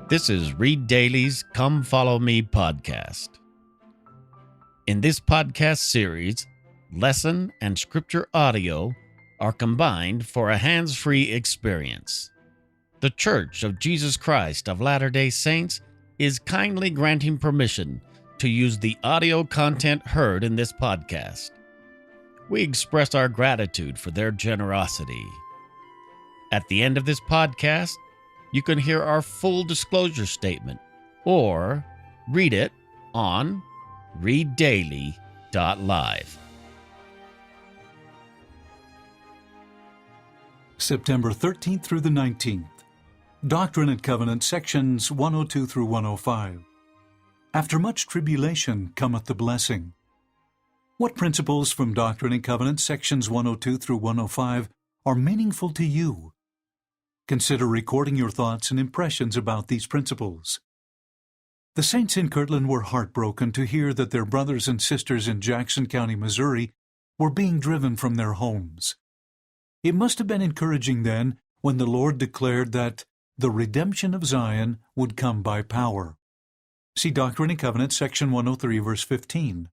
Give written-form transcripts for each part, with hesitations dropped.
This is Read Daily's Come Follow Me podcast. In this podcast series, lesson and scripture audio are combined for a hands-free experience. The Church of Jesus Christ of Latter-day Saints is kindly granting permission to use the audio content heard in this podcast. We express our gratitude for their generosity. At the end of this podcast, you can hear our full disclosure statement or read it on ReadDaily.live. September 13th through the 19th. Doctrine and Covenants, sections 102 through 105. After much tribulation cometh the blessing. What principles from Doctrine and Covenants, sections 102 through 105, are meaningful to you? Consider recording your thoughts and impressions about these principles. The saints in Kirtland were heartbroken to hear that their brothers and sisters in Jackson County, Missouri, were being driven from their homes. It must have been encouraging then when the Lord declared that the redemption of Zion would come by power. See Doctrine and Covenants, section 103, verse 15.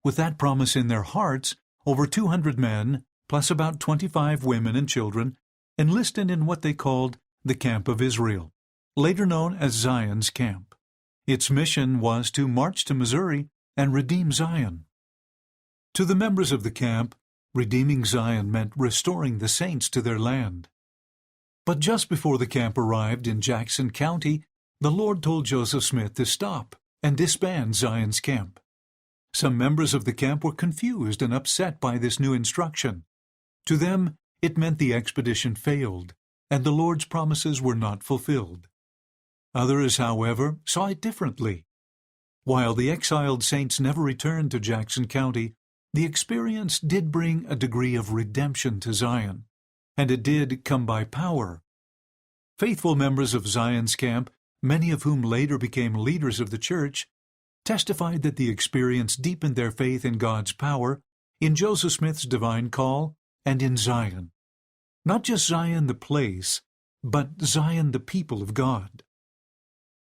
With that promise in their hearts, over 200 men, plus about 25 women and children, enlisted in what they called the Camp of Israel, later known as Zion's Camp. Its mission was to march to Missouri and redeem Zion. To the members of the camp, redeeming Zion meant restoring the saints to their land. But just before the camp arrived in Jackson County, the Lord told Joseph Smith to stop and disband Zion's Camp. Some members of the camp were confused and upset by this new instruction. To them, it meant the expedition failed, and the Lord's promises were not fulfilled. Others, however, saw it differently. While the exiled saints never returned to Jackson County, the experience did bring a degree of redemption to Zion, and it did come by power. Faithful members of Zion's Camp, many of whom later became leaders of the church, testified that the experience deepened their faith in God's power, in Joseph Smith's divine call, and in Zion. Not just Zion the place, but Zion the people of God.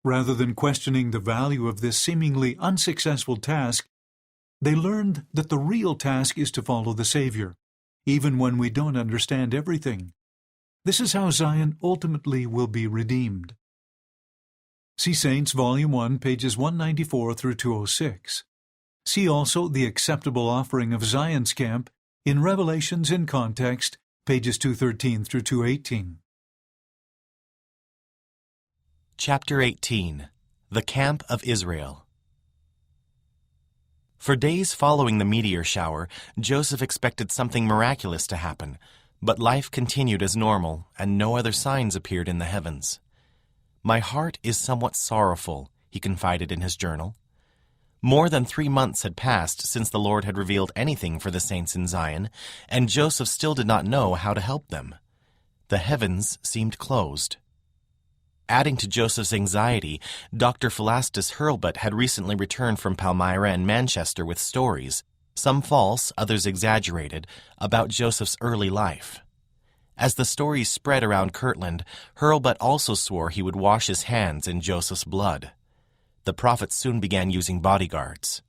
Rather than questioning the value of this seemingly unsuccessful task, they learned that the real task is to follow the Savior, even when we don't understand everything. This is how Zion ultimately will be redeemed. See Saints, Volume 1, pages 194 through 206. See also The Acceptable Offering of Zion's Camp in Revelations in Context, pages 213 through 218. Chapter 18. The Camp of Israel. For days following the meteor shower, Joseph expected something miraculous to happen, but life continued as normal, and no other signs appeared in the heavens. "My heart is somewhat sorrowful," he confided in his journal. More than 3 months had passed since the Lord had revealed anything for the saints in Zion, and Joseph still did not know how to help them. The heavens seemed closed. Adding to Joseph's anxiety, Dr. Philastus Hurlbut had recently returned from Palmyra and Manchester with stories, some false, others exaggerated, about Joseph's early life. As the stories spread around Kirtland, Hurlbut also swore he would wash his hands in Joseph's blood. The prophet soon began using bodyguards.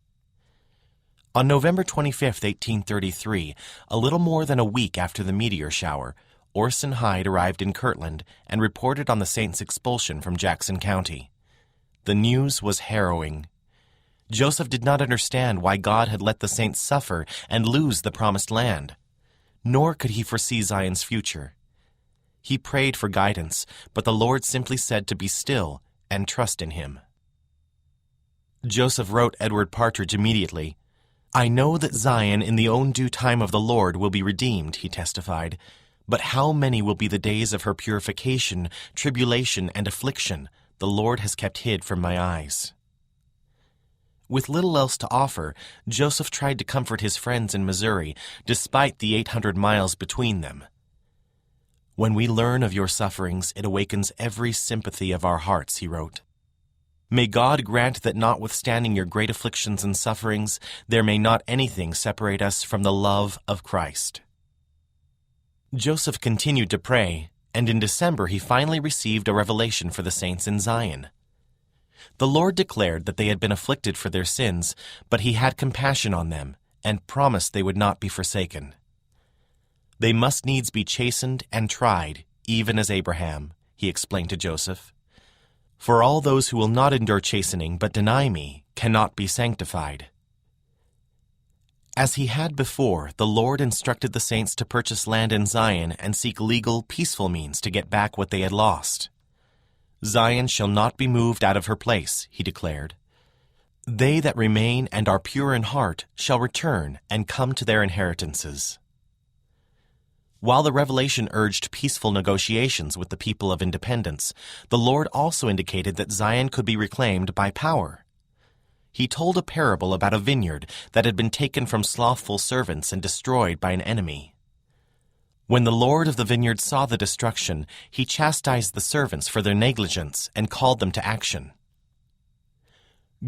On November 25, 1833, a little more than a week after the meteor shower, Orson Hyde arrived in Kirtland and reported on the saints' expulsion from Jackson County. The news was harrowing. Joseph did not understand why God had let the saints suffer and lose the promised land, nor could he foresee Zion's future. He prayed for guidance, but the Lord simply said to be still and trust in him. Joseph wrote Edward Partridge immediately. "I know that Zion in the own due time of the Lord will be redeemed," he testified, "but how many will be the days of her purification, tribulation, and affliction the Lord has kept hid from my eyes." With little else to offer, Joseph tried to comfort his friends in Missouri, despite the 800 miles between them. "When we learn of your sufferings, it awakens every sympathy of our hearts," he wrote. "May God grant that notwithstanding your great afflictions and sufferings, there may not anything separate us from the love of Christ." Joseph continued to pray, and in December he finally received a revelation for the saints in Zion. The Lord declared that they had been afflicted for their sins, but he had compassion on them and promised they would not be forsaken. They must needs be chastened and tried, even as Abraham, he explained to Joseph. For all those who will not endure chastening but deny me cannot be sanctified. As he had before, the Lord instructed the saints to purchase land in Zion and seek legal, peaceful means to get back what they had lost. Zion shall not be moved out of her place, he declared. They that remain and are pure in heart shall return and come to their inheritances. While the revelation urged peaceful negotiations with the people of independence, the Lord also indicated that Zion could be reclaimed by power. He told a parable about a vineyard that had been taken from slothful servants and destroyed by an enemy. When the Lord of the vineyard saw the destruction, he chastised the servants for their negligence and called them to action.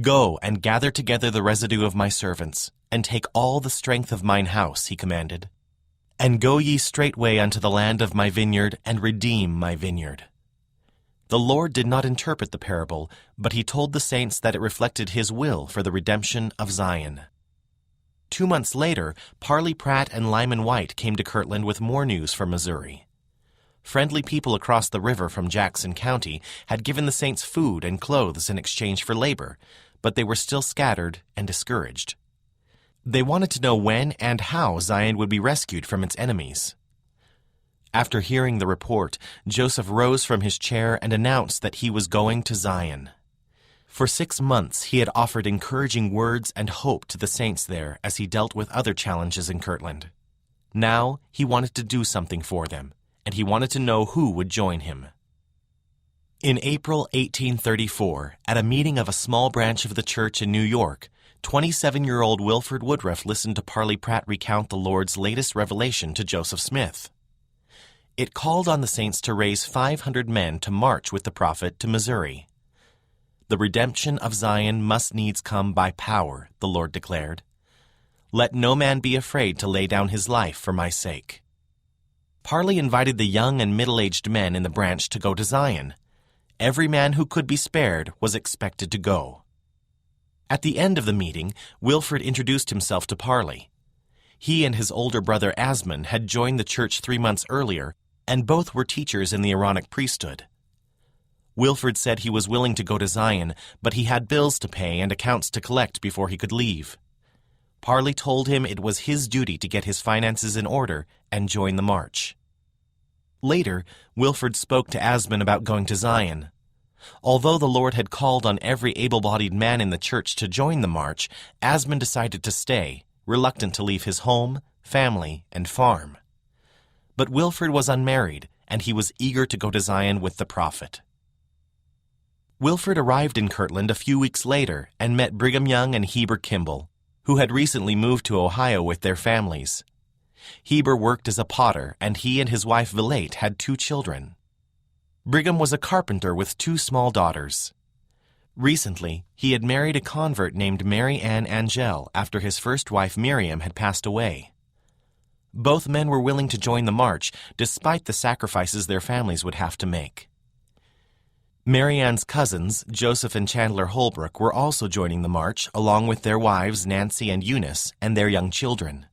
Go and gather together the residue of my servants, and take all the strength of mine house, he commanded. And go ye straightway unto the land of my vineyard, and redeem my vineyard. The Lord did not interpret the parable, but he told the saints that it reflected his will for the redemption of Zion. 2 months later, Parley Pratt and Lyman White came to Kirtland with more news from Missouri. Friendly people across the river from Jackson County had given the saints food and clothes in exchange for labor, but they were still scattered and discouraged. They wanted to know when and how Zion would be rescued from its enemies. After hearing the report, Joseph rose from his chair and announced that he was going to Zion. For 6 months he had offered encouraging words and hope to the saints there as he dealt with other challenges in Kirtland. Now he wanted to do something for them, and he wanted to know who would join him. In April 1834, at a meeting of a small branch of the church in New York, 27-year-old Wilford Woodruff listened to Parley Pratt recount the Lord's latest revelation to Joseph Smith. It called on the saints to raise 500 men to march with the prophet to Missouri. The redemption of Zion must needs come by power, the Lord declared. Let no man be afraid to lay down his life for my sake. Parley invited the young and middle-aged men in the branch to go to Zion. Every man who could be spared was expected to go. At the end of the meeting, Wilford introduced himself to Parley. He and his older brother Asmund had joined the church 3 months earlier, and both were teachers in the Aaronic priesthood. Wilford said he was willing to go to Zion, but he had bills to pay and accounts to collect before he could leave. Parley told him it was his duty to get his finances in order and join the march. Later, Wilford spoke to Asmund about going to Zion. Although the Lord had called on every able-bodied man in the church to join the march, Asmund decided to stay, reluctant to leave his home, family, and farm. But Wilford was unmarried, and he was eager to go to Zion with the prophet. Wilford arrived in Kirtland a few weeks later and met Brigham Young and Heber Kimball, who had recently moved to Ohio with their families. Heber worked as a potter, and he and his wife Villate had 2 children. Brigham was a carpenter with 2 small daughters. Recently, he had married a convert named Mary Ann Angell after his first wife Miriam had passed away. Both men were willing to join the march, despite the sacrifices their families would have to make. Mary Ann's cousins, Joseph and Chandler Holbrook, were also joining the march, along with their wives Nancy and Eunice and their young children.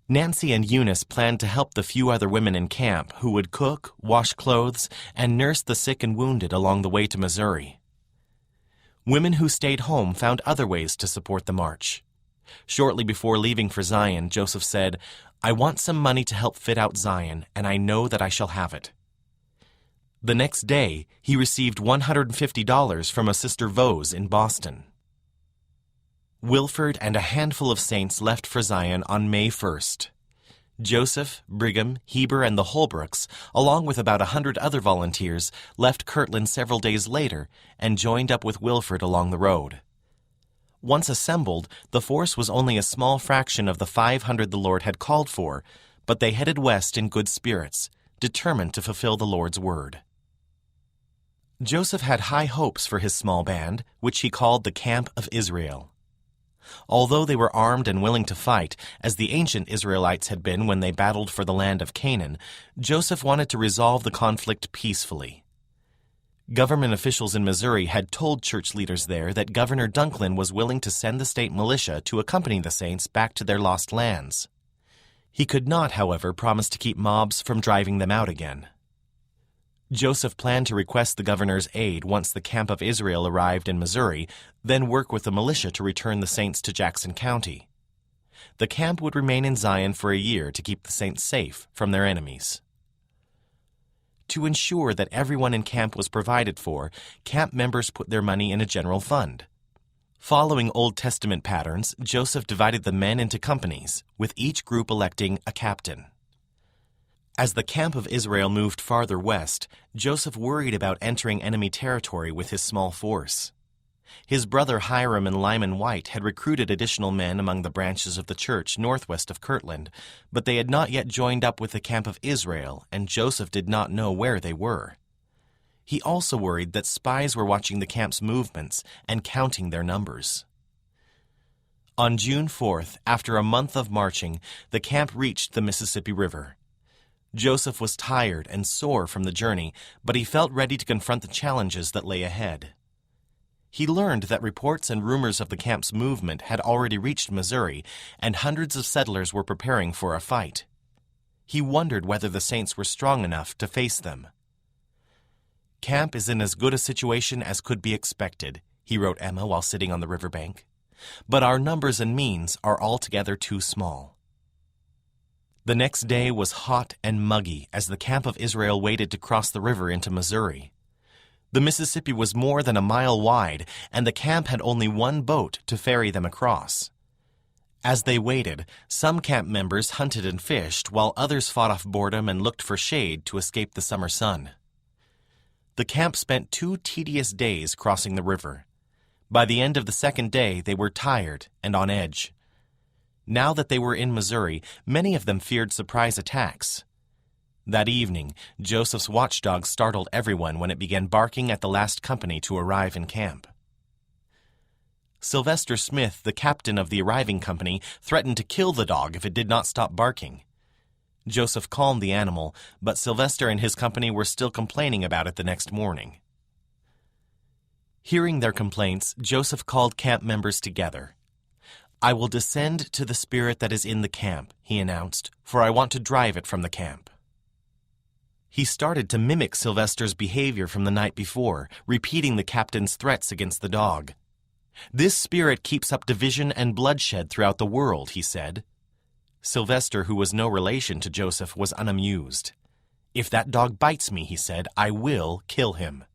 Nancy and Eunice planned to help the few other women in camp who would cook, wash clothes, and nurse the sick and wounded along the way to Missouri. Women who stayed home found other ways to support the march. Shortly before leaving for Zion, Joseph said, "I want some money to help fit out Zion, and I know that I shall have it." The next day, he received $150 from a Sister Vose in Boston. Wilford and a handful of saints left for Zion on May 1st. Joseph, Brigham, Heber, and the Holbrooks, along with about 100 other volunteers, left Kirtland several days later and joined up with Wilford along the road. Once assembled, the force was only a small fraction of the 500 the Lord had called for, but they headed west in good spirits, determined to fulfill the Lord's word. Joseph had high hopes for his small band, which he called the Camp of Israel. Although they were armed and willing to fight, as the ancient Israelites had been when they battled for the land of Canaan, Joseph wanted to resolve the conflict peacefully. Government officials in Missouri had told church leaders there that Governor Dunklin was willing to send the state militia to accompany the saints back to their lost lands. He could not, however, promise to keep mobs from driving them out again. Joseph planned to request the governor's aid once the camp of Israel arrived in Missouri, then work with the militia to return the saints to Jackson County. The camp would remain in Zion for a year to keep the saints safe from their enemies. To ensure that everyone in camp was provided for, camp members put their money in a general fund. Following Old Testament patterns, Joseph divided the men into companies, with each group electing a captain. As the camp of Israel moved farther west, Joseph worried about entering enemy territory with his small force. His brother Hiram and Lyman White had recruited additional men among the branches of the church northwest of Kirtland, but they had not yet joined up with the camp of Israel, and Joseph did not know where they were. He also worried that spies were watching the camp's movements and counting their numbers. On June 4th, after a month of marching, the camp reached the Mississippi River. Joseph was tired and sore from the journey, but he felt ready to confront the challenges that lay ahead. He learned that reports and rumors of the camp's movement had already reached Missouri, and hundreds of settlers were preparing for a fight. He wondered whether the saints were strong enough to face them. "Camp is in as good a situation as could be expected," he wrote Emma while sitting on the riverbank. "But our numbers and means are altogether too small." The next day was hot and muggy as the camp of Israel waited to cross the river into Missouri. The Mississippi was more than a mile wide, and the camp had only one boat to ferry them across. As they waited, some camp members hunted and fished, while others fought off boredom and looked for shade to escape the summer sun. The camp spent 2 tedious days crossing the river. By the end of the second day, they were tired and on edge. Now that they were in Missouri, many of them feared surprise attacks. That evening, Joseph's watchdog startled everyone when it began barking at the last company to arrive in camp. Sylvester Smith, the captain of the arriving company, threatened to kill the dog if it did not stop barking. Joseph calmed the animal, but Sylvester and his company were still complaining about it the next morning. Hearing their complaints, Joseph called camp members together. "I will descend to the spirit that is in the camp," he announced, "for I want to drive it from the camp." He started to mimic Sylvester's behavior from the night before, repeating the captain's threats against the dog. "This spirit keeps up division and bloodshed throughout the world," he said. Sylvester, who was no relation to Joseph, was unamused. "If that dog bites me," he said, "I will kill him."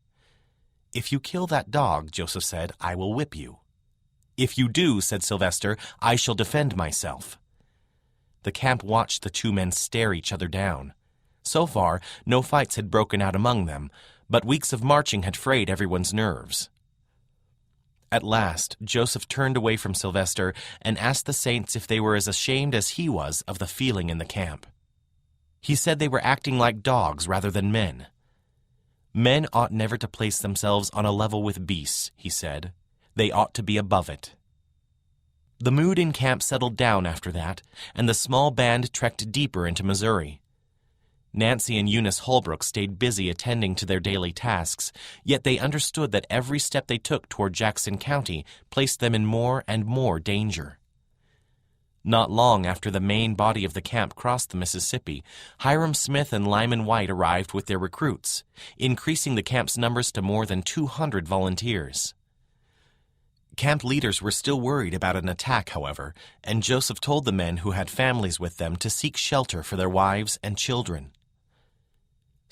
"If you kill that dog," Joseph said, "I will whip you." "If you do," said Sylvester, "I shall defend myself." The camp watched the two men stare each other down. So far, no fights had broken out among them, but weeks of marching had frayed everyone's nerves. At last, Joseph turned away from Sylvester and asked the saints if they were as ashamed as he was of the feeling in the camp. He said they were acting like dogs rather than men. "Men ought never to place themselves on a level with beasts," he said. "They ought to be above it." The mood in camp settled down after that, and the small band trekked deeper into Missouri. Nancy and Eunice Holbrook stayed busy attending to their daily tasks, yet they understood that every step they took toward Jackson County placed them in more and more danger. Not long after the main body of the camp crossed the Mississippi, Hiram Smith and Lyman White arrived with their recruits, increasing the camp's numbers to more than 200 volunteers. Camp leaders were still worried about an attack, however, and Joseph told the men who had families with them to seek shelter for their wives and children.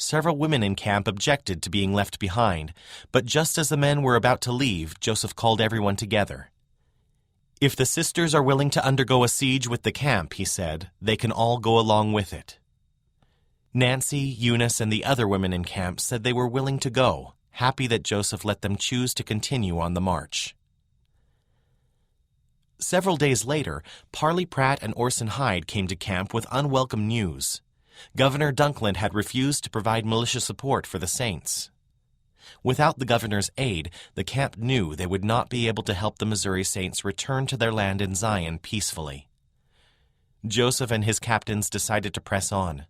Several women in camp objected to being left behind, but just as the men were about to leave, Joseph called everyone together. "If the sisters are willing to undergo a siege with the camp," he said, "they can all go along with it." Nancy, Eunice, and the other women in camp said they were willing to go, happy that Joseph let them choose to continue on the march. Several days later, Parley Pratt and Orson Hyde came to camp with unwelcome news. Governor Dunklin had refused to provide militia support for the saints. Without the governor's aid, the camp knew they would not be able to help the Missouri Saints return to their land in Zion peacefully. Joseph and his captains decided to press on.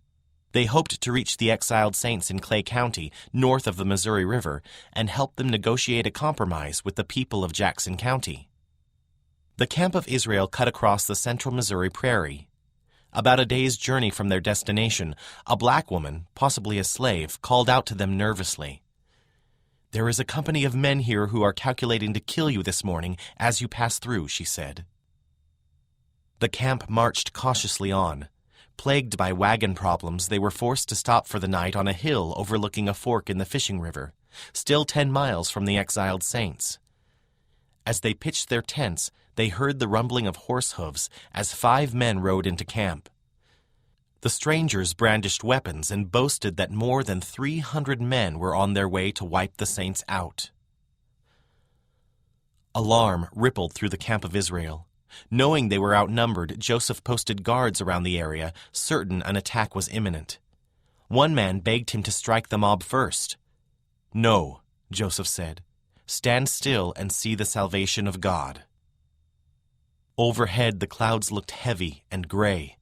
They hoped to reach the exiled saints in Clay County, north of the Missouri River, and help them negotiate a compromise with the people of Jackson County. The camp of Israel cut across the central Missouri prairie. About a day's journey from their destination, a black woman, possibly a slave, called out to them nervously. "There is a company of men here who are calculating to kill you this morning as you pass through," she said. The camp marched cautiously on. Plagued by wagon problems, they were forced to stop for the night on a hill overlooking a fork in the fishing river, still 10 miles from the exiled saints. As they pitched their tents, they heard the rumbling of horse hooves as 5 men rode into camp. The strangers brandished weapons and boasted that more than 300 men were on their way to wipe the saints out. Alarm rippled through the camp of Israel. Knowing they were outnumbered, Joseph posted guards around the area, certain an attack was imminent. One man begged him to strike the mob first. "No," Joseph said. "Stand still and see the salvation of God." Overhead, the clouds looked heavy and gray.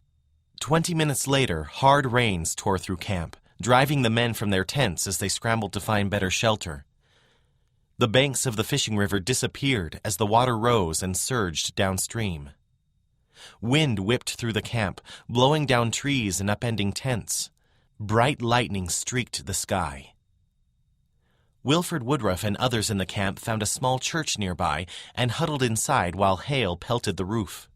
20 minutes later, hard rains tore through camp, driving the men from their tents as they scrambled to find better shelter. The banks of the fishing river disappeared as the water rose and surged downstream. Wind whipped through the camp, blowing down trees and upending tents. Bright lightning streaked the sky. Wilford Woodruff and others in the camp found a small church nearby and huddled inside while hail pelted the roof.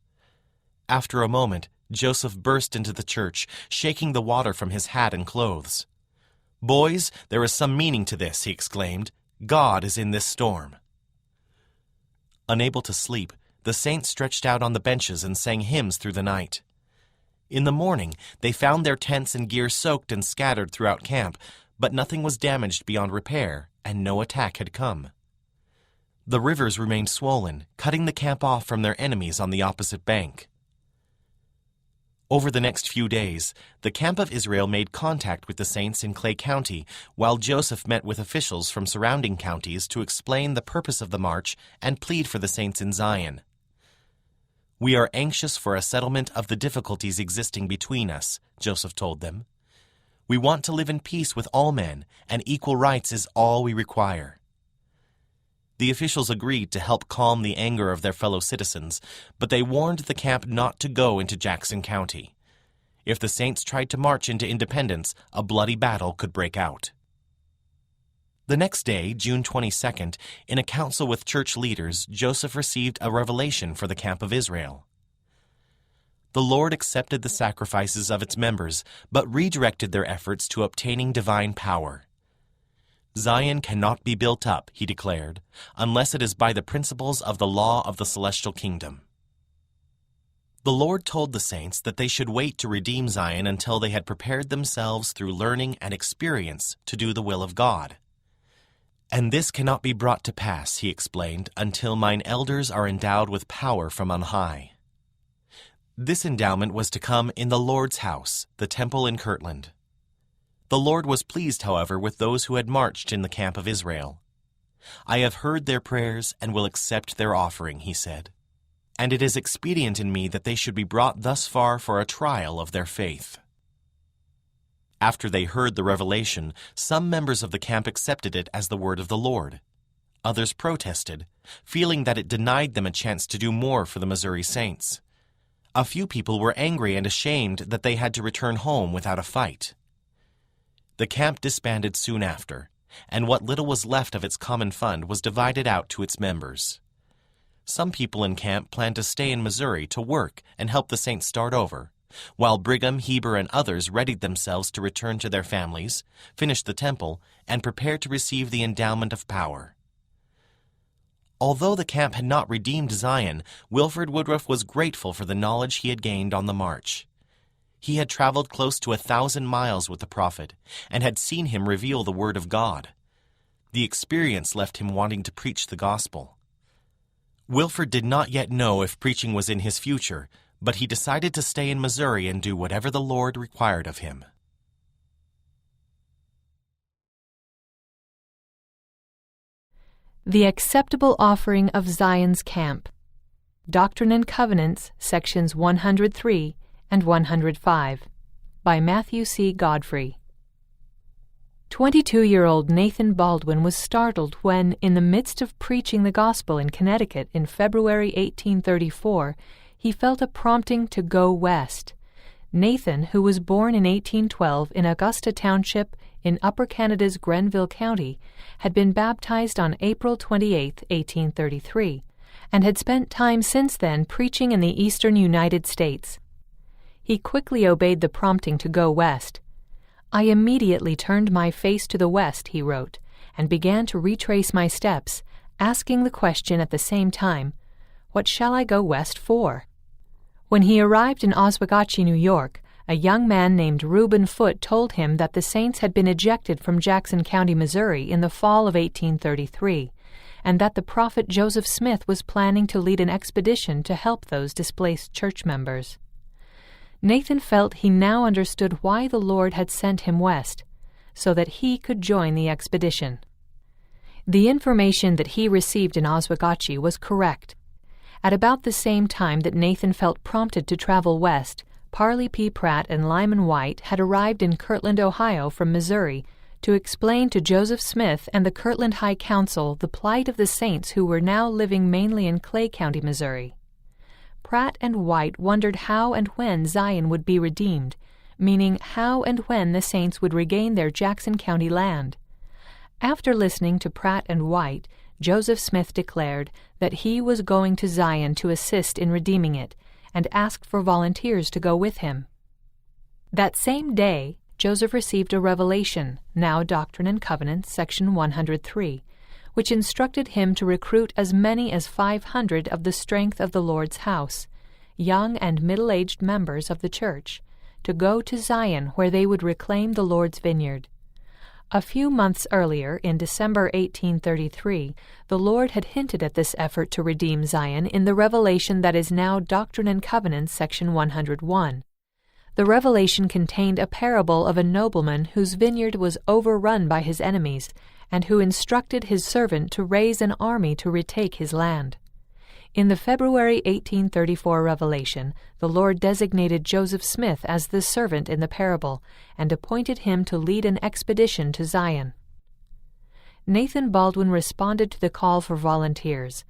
After a moment, Joseph burst into the church, shaking the water from his hat and clothes. "Boys, there is some meaning to this," he exclaimed. "God is in this storm." Unable to sleep, the saints stretched out on the benches and sang hymns through the night. In the morning, they found their tents and gear soaked and scattered throughout camp, but nothing was damaged beyond repair, and no attack had come. The rivers remained swollen, cutting the camp off from their enemies on the opposite bank. Over the next few days, the camp of Israel made contact with the saints in Clay County, while Joseph met with officials from surrounding counties to explain the purpose of the march and plead for the saints in Zion. "We are anxious for a settlement of the difficulties existing between us," Joseph told them. "We want to live in peace with all men, and equal rights is all we require." The officials agreed to help calm the anger of their fellow citizens, but they warned the camp not to go into Jackson County. If the saints tried to march into independence, a bloody battle could break out. The next day, June 22nd, in a council with church leaders, Joseph received a revelation for the camp of Israel. The Lord accepted the sacrifices of its members, but redirected their efforts to obtaining divine power. "Zion cannot be built up," he declared, "unless it is by the principles of the law of the celestial kingdom." The Lord told the saints that they should wait to redeem Zion until they had prepared themselves through learning and experience to do the will of God. "And this cannot be brought to pass," he explained, "until mine elders are endowed with power from on high." This endowment was to come in the Lord's house, the temple in Kirtland. The Lord was pleased, however, with those who had marched in the camp of Israel. "I have heard their prayers and will accept their offering," he said. "And it is expedient in me that they should be brought thus far for a trial of their faith." After they heard the revelation, some members of the camp accepted it as the word of the Lord. Others protested, feeling that it denied them a chance to do more for the Missouri saints. A few people were angry and ashamed that they had to return home without a fight. The camp disbanded soon after, and what little was left of its common fund was divided out to its members. Some people in camp planned to stay in Missouri to work and help the saints start over, while Brigham, Heber, and others readied themselves to return to their families, finish the temple, and prepare to receive the endowment of power. Although the camp had not redeemed Zion, Wilford Woodruff was grateful for the knowledge he had gained on the march. He had traveled close to 1,000 miles with the prophet and had seen him reveal the word of God. The experience left him wanting to preach the gospel. Wilford did not yet know if preaching was in his future, but he decided to stay in Missouri and do whatever the Lord required of him. The Acceptable Offering of Zion's Camp. Doctrine and Covenants, sections 103 and 105, by Matthew C. Godfrey. 22-year-old Nathan Baldwin was startled when, in the midst of preaching the gospel in Connecticut in February 1834, he felt a prompting to go west. Nathan, who was born in 1812 in Augusta Township in Upper Canada's Grenville County, had been baptized on April 28, 1833, and had spent time since then preaching in the eastern United States. He quickly obeyed the prompting to go west. "I immediately turned my face to the west," he wrote, "and began to retrace my steps, asking the question at the same time, 'What shall I go west for?'" When he arrived in Oswegatchie, New York, a young man named Reuben Foote told him that the Saints had been ejected from Jackson County, Missouri in the fall of 1833, and that the prophet Joseph Smith was planning to lead an expedition to help those displaced church members. Nathan felt he now understood why the Lord had sent him west, so that he could join the expedition. The information that he received in Oswegatchie was correct. At about the same time that Nathan felt prompted to travel west, Parley P. Pratt and Lyman White had arrived in Kirtland, Ohio from Missouri to explain to Joseph Smith and the Kirtland High Council the plight of the saints who were now living mainly in Clay County, Missouri. Pratt and White wondered how and when Zion would be redeemed, meaning how and when the saints would regain their Jackson County land. After listening to Pratt and White, Joseph Smith declared that he was going to Zion to assist in redeeming it, and asked for volunteers to go with him. That same day, Joseph received a revelation, now Doctrine and Covenants, section 103, which instructed him to recruit as many as 500 of the strength of the Lord's house, young and middle-aged members of the church, to go to Zion where they would reclaim the Lord's vineyard. A few months earlier, in December 1833, the Lord had hinted at this effort to redeem Zion in the revelation that is now Doctrine and Covenants, section 101. The revelation contained a parable of a nobleman whose vineyard was overrun by his enemies, and who instructed his servant to raise an army to retake his land. In the February 1834 revelation, the Lord designated Joseph Smith as the servant in the parable, and appointed him to lead an expedition to Zion. Nathan Baldwin responded to the call for volunteers.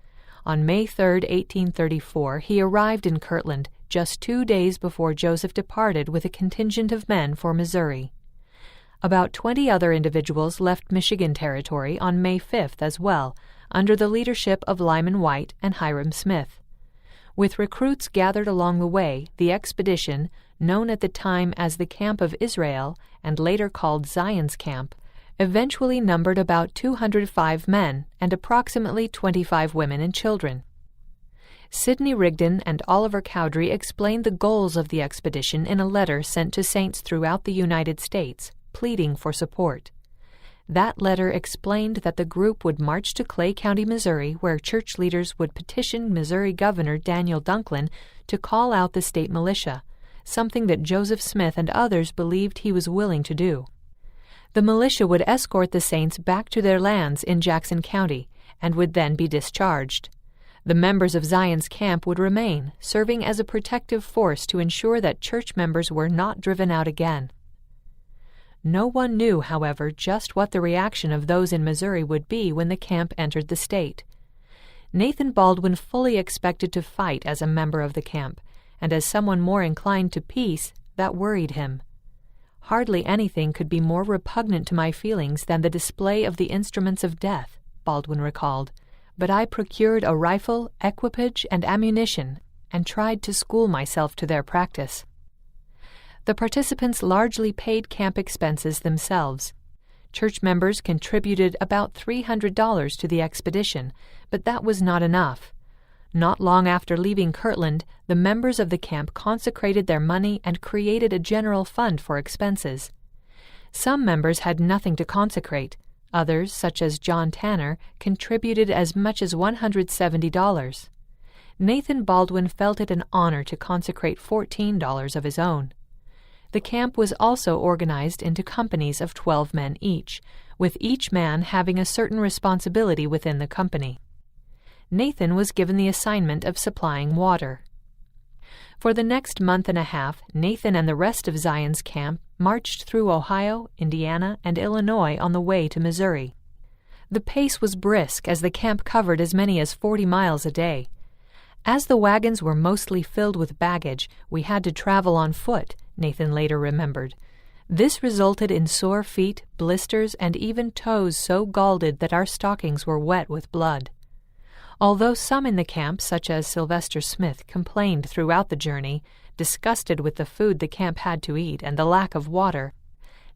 On May 3, 1834, he arrived in Kirtland just 2 days before Joseph departed with a contingent of men for Missouri. About 20 other individuals left Michigan Territory on May 5th as well, under the leadership of Lyman White and Hiram Smith. With recruits gathered along the way, the expedition, known at the time as the Camp of Israel and later called Zion's Camp, eventually numbered about 205 men and approximately 25 women and children. Sidney Rigdon and Oliver Cowdery explained the goals of the expedition in a letter sent to saints throughout the United States, pleading for support. That letter explained that the group would march to Clay County, Missouri, where church leaders would petition Missouri Governor Daniel Dunklin to call out the state militia, something that Joseph Smith and others believed he was willing to do. The militia would escort the saints back to their lands in Jackson County and would then be discharged. The members of Zion's camp would remain, serving as a protective force to ensure that church members were not driven out again. No one knew, however, just what the reaction of those in Missouri would be when the camp entered the state. Nathan Baldwin fully expected to fight as a member of the camp, and as someone more inclined to peace, that worried him. "Hardly anything could be more repugnant to my feelings than the display of the instruments of death," Baldwin recalled, "but I procured a rifle, equipage, and ammunition, and tried to school myself to their practice." The participants largely paid camp expenses themselves. Church members contributed about $300 to the expedition, but that was not enough. Not long after leaving Kirtland, the members of the camp consecrated their money and created a general fund for expenses. Some members had nothing to consecrate. Others, such as John Tanner, contributed as much as $170. Nathan Baldwin felt it an honor to consecrate $14 of his own. The camp was also organized into companies of 12 men each, with each man having a certain responsibility within the company. Nathan was given the assignment of supplying water. For the next month and a half, Nathan and the rest of Zion's camp marched through Ohio, Indiana, and Illinois on the way to Missouri. The pace was brisk as the camp covered as many as 40 miles a day. As the wagons were mostly filled with baggage, we had to travel on foot, Nathan later remembered. This resulted in sore feet, blisters, and even toes so scalded that our stockings were wet with blood. Although some in the camp, such as Sylvester Smith, complained throughout the journey, disgusted with the food the camp had to eat and the lack of water,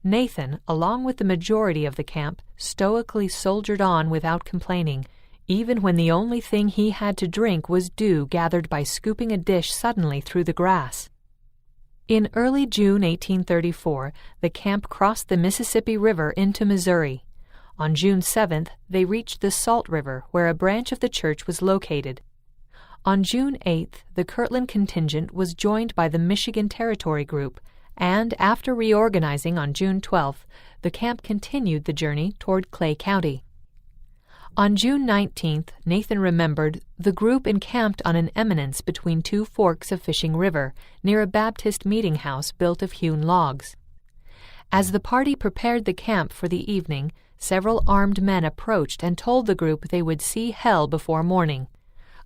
Nathan, along with the majority of the camp, stoically soldiered on without complaining, even when the only thing he had to drink was dew gathered by scooping a dish suddenly through the grass. In early June 1834, the camp crossed the Mississippi River into Missouri. On June 7th, they reached the Salt River, where a branch of the church was located. On June 8th, the Kirtland contingent was joined by the Michigan Territory Group, and after reorganizing on June 12th, the camp continued the journey toward Clay County. On June 19th, Nathan remembered, the group encamped on an eminence between two forks of Fishing River, near a Baptist meeting house built of hewn logs. As the party prepared the camp for the evening, several armed men approached and told the group they would see hell before morning.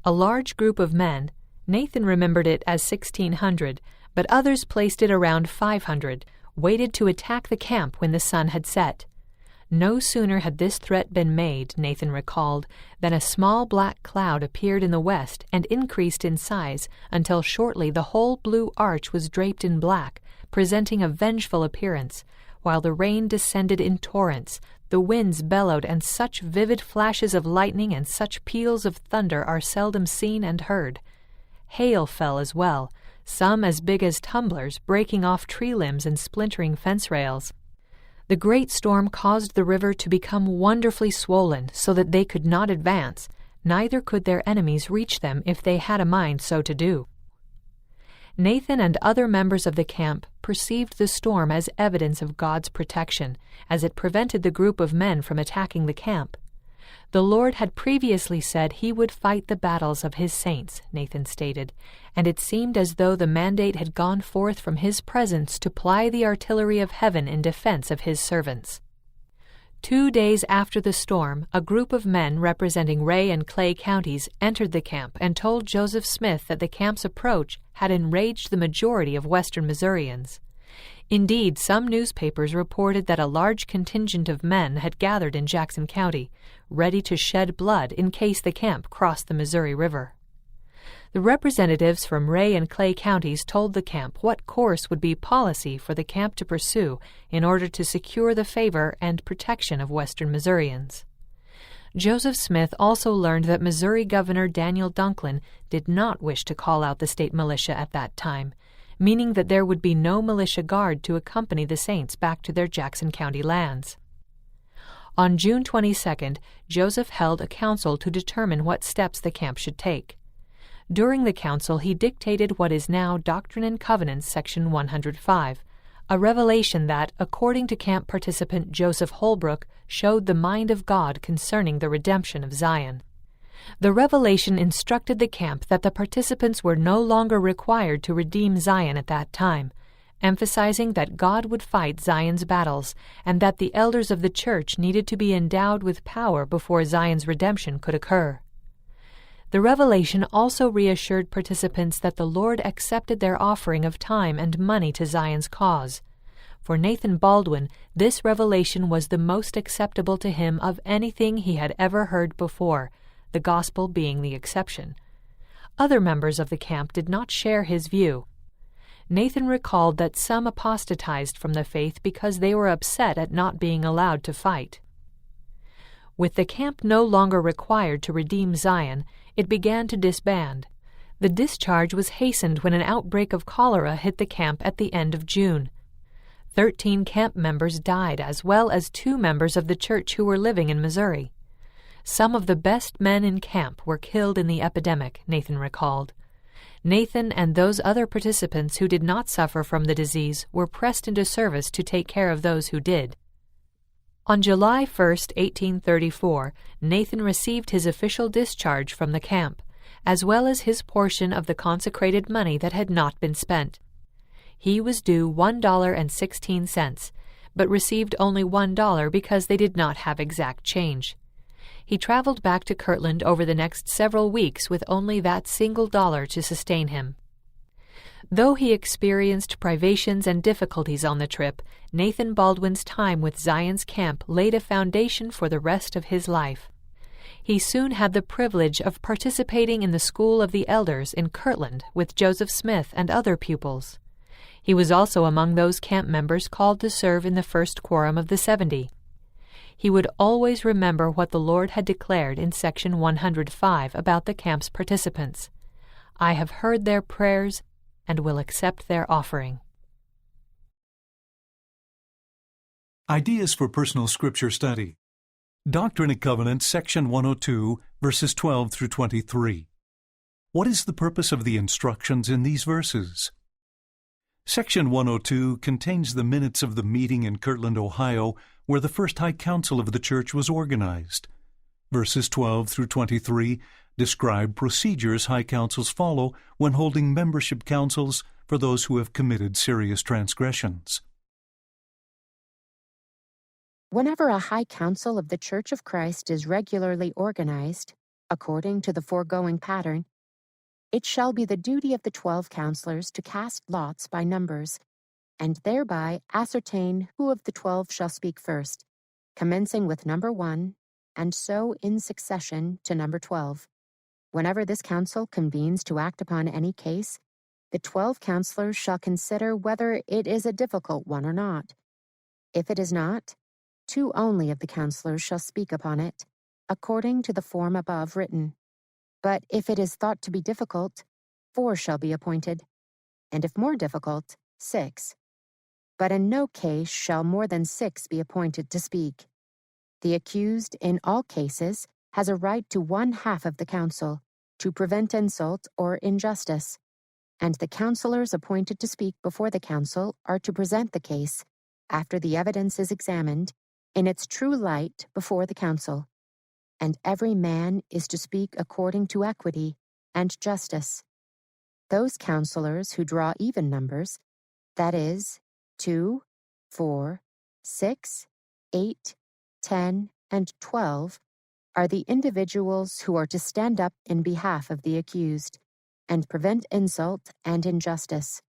A large group of men, Nathan remembered it as 1,600, but others placed it around 500, waited to attack the camp when the sun had set. No sooner had this threat been made, Nathan recalled, than a small black cloud appeared in the west and increased in size until shortly the whole blue arch was draped in black, presenting a vengeful appearance, while the rain descended in torrents, the winds bellowed, and such vivid flashes of lightning and such peals of thunder are seldom seen and heard. Hail fell as well, some as big as tumblers, breaking off tree limbs and splintering fence rails. The great storm caused the river to become wonderfully swollen so that they could not advance, neither could their enemies reach them if they had a mind so to do. Nathan and other members of the camp perceived the storm as evidence of God's protection, as it prevented the group of men from attacking the camp. The Lord had previously said he would fight the battles of his saints, Nathan stated, and it seemed as though the mandate had gone forth from his presence to ply the artillery of heaven in defense of his servants. 2 days after the storm, a group of men representing Ray and Clay counties entered the camp and told Joseph Smith that the camp's approach had enraged the majority of western Missourians. Indeed, some newspapers reported that a large contingent of men had gathered in Jackson County, ready to shed blood in case the camp crossed the Missouri River. The representatives from Ray and Clay counties told the camp what course would be policy for the camp to pursue in order to secure the favor and protection of western Missourians. Joseph Smith also learned that Missouri Governor Daniel Dunklin did not wish to call out the state militia at that time, meaning that there would be no militia guard to accompany the saints back to their Jackson County lands. On June 22nd, Joseph held a council to determine what steps the camp should take. During the council, he dictated what is now Doctrine and Covenants, section 105, a revelation that, according to camp participant Joseph Holbrook, showed the mind of God concerning the redemption of Zion. The revelation instructed the camp that the participants were no longer required to redeem Zion at that time, emphasizing that God would fight Zion's battles and that the elders of the church needed to be endowed with power before Zion's redemption could occur. The revelation also reassured participants that the Lord accepted their offering of time and money to Zion's cause. For Nathan Baldwin, this revelation was the most acceptable to him of anything he had ever heard before, the gospel being the exception. Other members of the camp did not share his view. Nathan recalled that some apostatized from the faith because they were upset at not being allowed to fight. With the camp no longer required to redeem Zion, it began to disband. The discharge was hastened when an outbreak of cholera hit the camp at the end of June. 13 camp members died, as well as 2 members of the church who were living in Missouri. Some of the best men in camp were killed in the epidemic, Nathan recalled. Nathan and those other participants who did not suffer from the disease were pressed into service to take care of those who did. On July 1, 1834, Nathan received his official discharge from the camp, as well as his portion of the consecrated money that had not been spent. He was due $1.16, but received only $1 because they did not have exact change. He traveled back to Kirtland over the next several weeks with only that single dollar to sustain him. Though he experienced privations and difficulties on the trip, Nathan Baldwin's time with Zion's camp laid a foundation for the rest of his life. He soon had the privilege of participating in the School of the Elders in Kirtland with Joseph Smith and other pupils. He was also among those camp members called to serve in the first quorum of the 70. He would always remember what the Lord had declared in section 105 about the camp's participants. "I have heard their prayers and will accept their offering." Ideas for Personal Scripture Study. Doctrine and Covenants, section 102, verses 12 through 23. What is the purpose of the instructions in these verses? Section 102 contains the minutes of the meeting in Kirtland, Ohio, where the first High Council of the Church was organized. Verses 12 through 23 describe procedures High Councils follow when holding membership councils for those who have committed serious transgressions. Whenever a High Council of the Church of Christ is regularly organized, according to the foregoing pattern, it shall be the duty of the 12 counselors to cast lots by numbers, and thereby ascertain who of the 12 shall speak first, commencing with number 1, and so in succession to number 12. Whenever this council convenes to act upon any case, the 12 counselors shall consider whether it is a difficult one or not. If it is not, 2 only of the counselors shall speak upon it, according to the form above written. But if it is thought to be difficult, 4 shall be appointed, and if more difficult, 6. But in no case shall more than 6 be appointed to speak. The accused in all cases has a right to 1/2 of the council, to prevent insult or injustice, and the counselors appointed to speak before the council are to present the case, after the evidence is examined, in its true light before the council, and every man is to speak according to equity and justice. Those counselors who draw even numbers, that is, 2, 4, 6, 8, 10, and 12, are the individuals who are to stand up in behalf of the accused and prevent insult and injustice.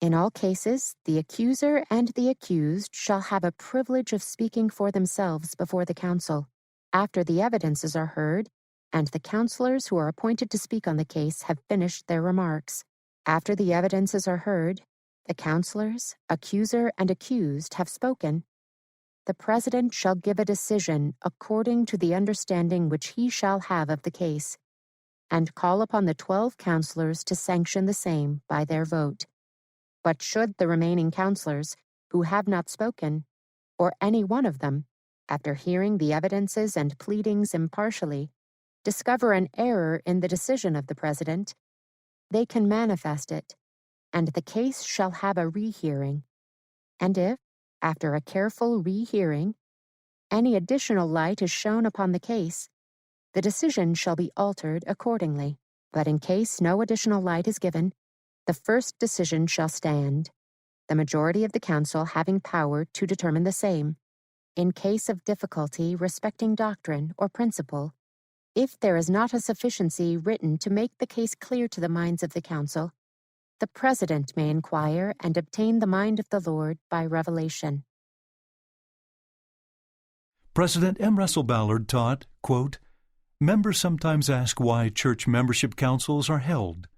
In all cases, the accuser and the accused shall have a privilege of speaking for themselves before the council, after the evidences are heard, and the counselors who are appointed to speak on the case have finished their remarks. After the evidences are heard, the counselors, accuser, and accused have spoken. The president shall give a decision according to the understanding which he shall have of the case, and call upon the 12 counselors to sanction the same by their vote. But should the remaining counselors, who have not spoken, or any one of them, after hearing the evidences and pleadings impartially, discover an error in the decision of the president, they can manifest it, and the case shall have a rehearing. And if, after a careful rehearing, any additional light is shown upon the case, the decision shall be altered accordingly. But in case no additional light is given, the first decision shall stand, the majority of the council having power to determine the same. In case of difficulty respecting doctrine or principle, if there is not a sufficiency written to make the case clear to the minds of the council, the president may inquire and obtain the mind of the Lord by revelation. President M. Russell Ballard taught, quote, "Members sometimes ask why church membership councils are held.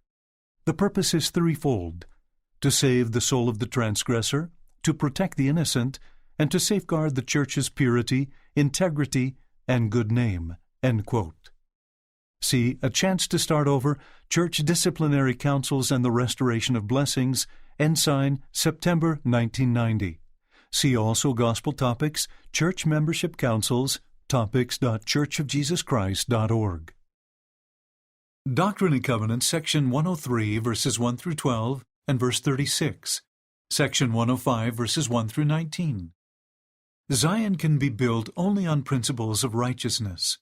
The purpose is threefold: to save the soul of the transgressor, to protect the innocent, and to safeguard the church's purity, integrity, and good name." End quote. See A Chance to Start Over, Church Disciplinary Councils and the Restoration of Blessings, Ensign, September 1990. See also Gospel Topics, Church Membership Councils, topics.churchofjesuschrist.org. Doctrine and Covenants, section 103, verses 1 through 12, and verse 36. Section 105, verses 1 through 19. Zion can be built only on principles of righteousness.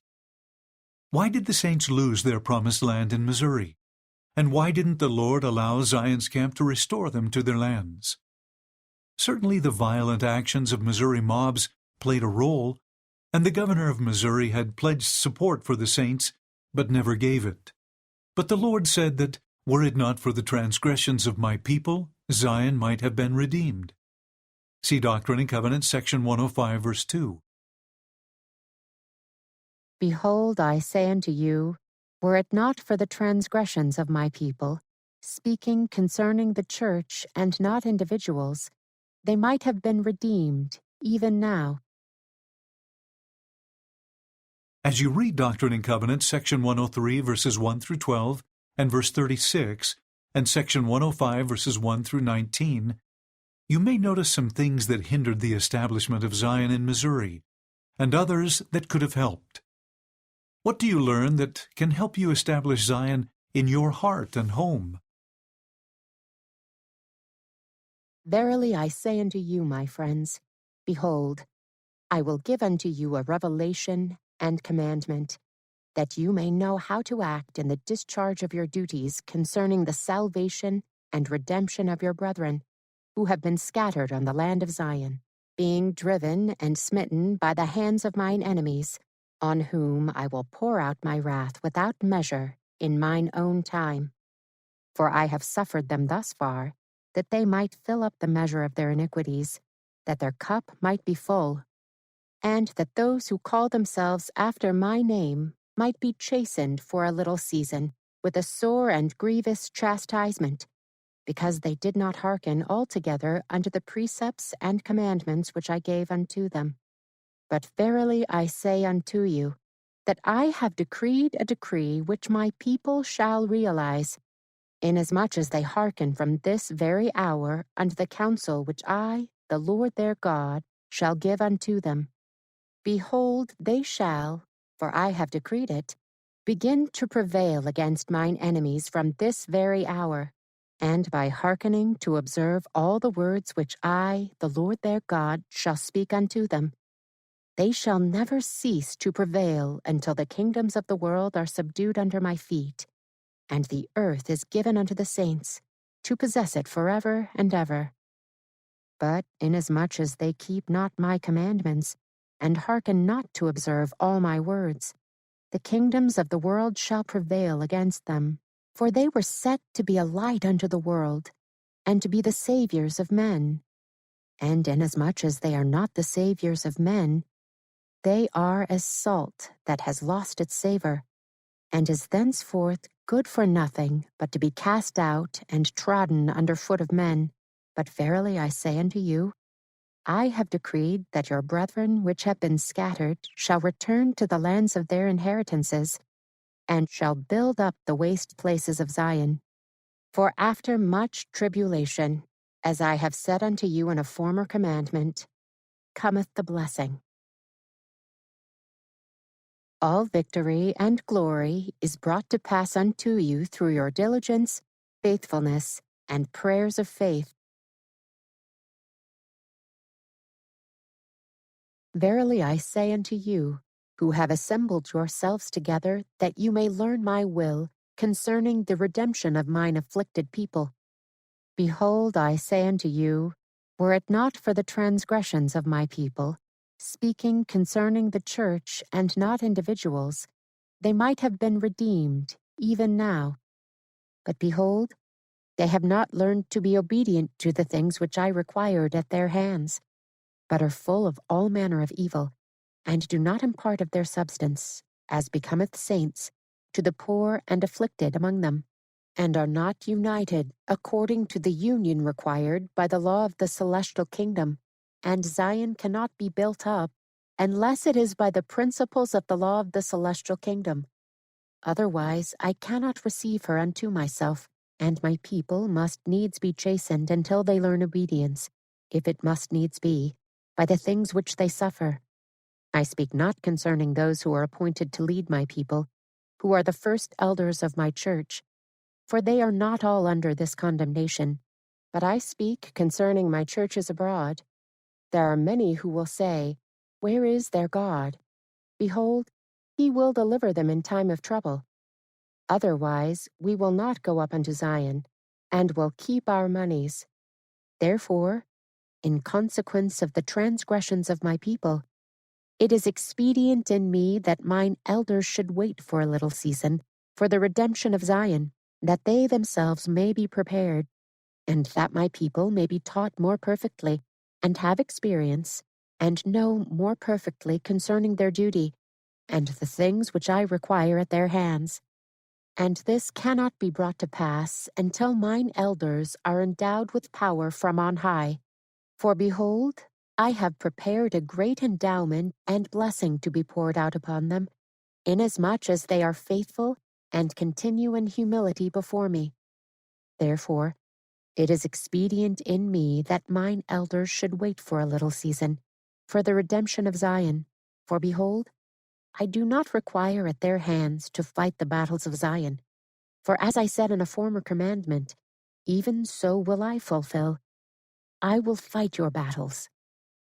Why did the saints lose their promised land in Missouri? And why didn't the Lord allow Zion's camp to restore them to their lands? Certainly the violent actions of Missouri mobs played a role, and the governor of Missouri had pledged support for the saints, but never gave it. But the Lord said that, were it not for the transgressions of my people, Zion might have been redeemed. See Doctrine and Covenants, section 105, verse 2. Behold, I say unto you, were it not for the transgressions of my people, speaking concerning the church and not individuals, they might have been redeemed, even now. As you read Doctrine and Covenants, section 103, verses 1 through 12, and verse 36, and section 105, verses 1 through 19, you may notice some things that hindered the establishment of Zion in Missouri, and others that could have helped. What do you learn that can help you establish Zion in your heart and home? Verily I say unto you, my friends, behold, I will give unto you a revelation and commandment, that you may know how to act in the discharge of your duties concerning the salvation and redemption of your brethren, who have been scattered on the land of Zion, being driven and smitten by the hands of mine enemies, on whom I will pour out my wrath without measure in mine own time. For I have suffered them thus far, that they might fill up the measure of their iniquities, that their cup might be full, and that those who call themselves after my name might be chastened for a little season with a sore and grievous chastisement, because they did not hearken altogether unto the precepts and commandments which I gave unto them. But verily I say unto you, that I have decreed a decree which my people shall realize, inasmuch as they hearken from this very hour unto the counsel which I, the Lord their God, shall give unto them. Behold, they shall, for I have decreed it, begin to prevail against mine enemies from this very hour, and by hearkening to observe all the words which I, the Lord their God, shall speak unto them, they shall never cease to prevail until the kingdoms of the world are subdued under my feet, and the earth is given unto the saints, to possess it forever and ever. But inasmuch as they keep not my commandments, and hearken not to observe all my words, the kingdoms of the world shall prevail against them. For they were set to be a light unto the world, and to be the saviors of men. And inasmuch as they are not the saviors of men, they are as salt that has lost its savor, and is thenceforth good for nothing but to be cast out and trodden under foot of men. But verily I say unto you, I have decreed that your brethren which have been scattered shall return to the lands of their inheritances, and shall build up the waste places of Zion. For after much tribulation, as I have said unto you in a former commandment, cometh the blessing. All victory and glory is brought to pass unto you through your diligence, faithfulness, and prayers of faith. Verily I say unto you, who have assembled yourselves together, that you may learn my will concerning the redemption of mine afflicted people. Behold, I say unto you, were it not for the transgressions of my people, speaking concerning the church and not individuals, they might have been redeemed, even now. But behold, they have not learned to be obedient to the things which I required at their hands, but are full of all manner of evil, and do not impart of their substance, as becometh saints, to the poor and afflicted among them, and are not united according to the union required by the law of the celestial kingdom. And Zion cannot be built up unless it is by the principles of the law of the celestial kingdom. Otherwise I cannot receive her unto myself, and my people must needs be chastened until they learn obedience, if it must needs be, by the things which they suffer. I speak not concerning those who are appointed to lead my people, who are the first elders of my church, for they are not all under this condemnation, but I speak concerning my churches abroad. There are many who will say, "Where is their God?" Behold, he will deliver them in time of trouble. Otherwise, we will not go up unto Zion, and will keep our monies. Therefore, in consequence of the transgressions of my people, it is expedient in me that mine elders should wait for a little season, for the redemption of Zion, that they themselves may be prepared, and that my people may be taught more perfectly, and have experience, and know more perfectly concerning their duty, and the things which I require at their hands. And this cannot be brought to pass until mine elders are endowed with power from on high. For behold, I have prepared a great endowment and blessing to be poured out upon them, inasmuch as they are faithful and continue in humility before me. Therefore, it is expedient in me that mine elders should wait for a little season, for the redemption of Zion. For behold, I do not require at their hands to fight the battles of Zion. For as I said in a former commandment, even so will I fulfill. I will fight your battles.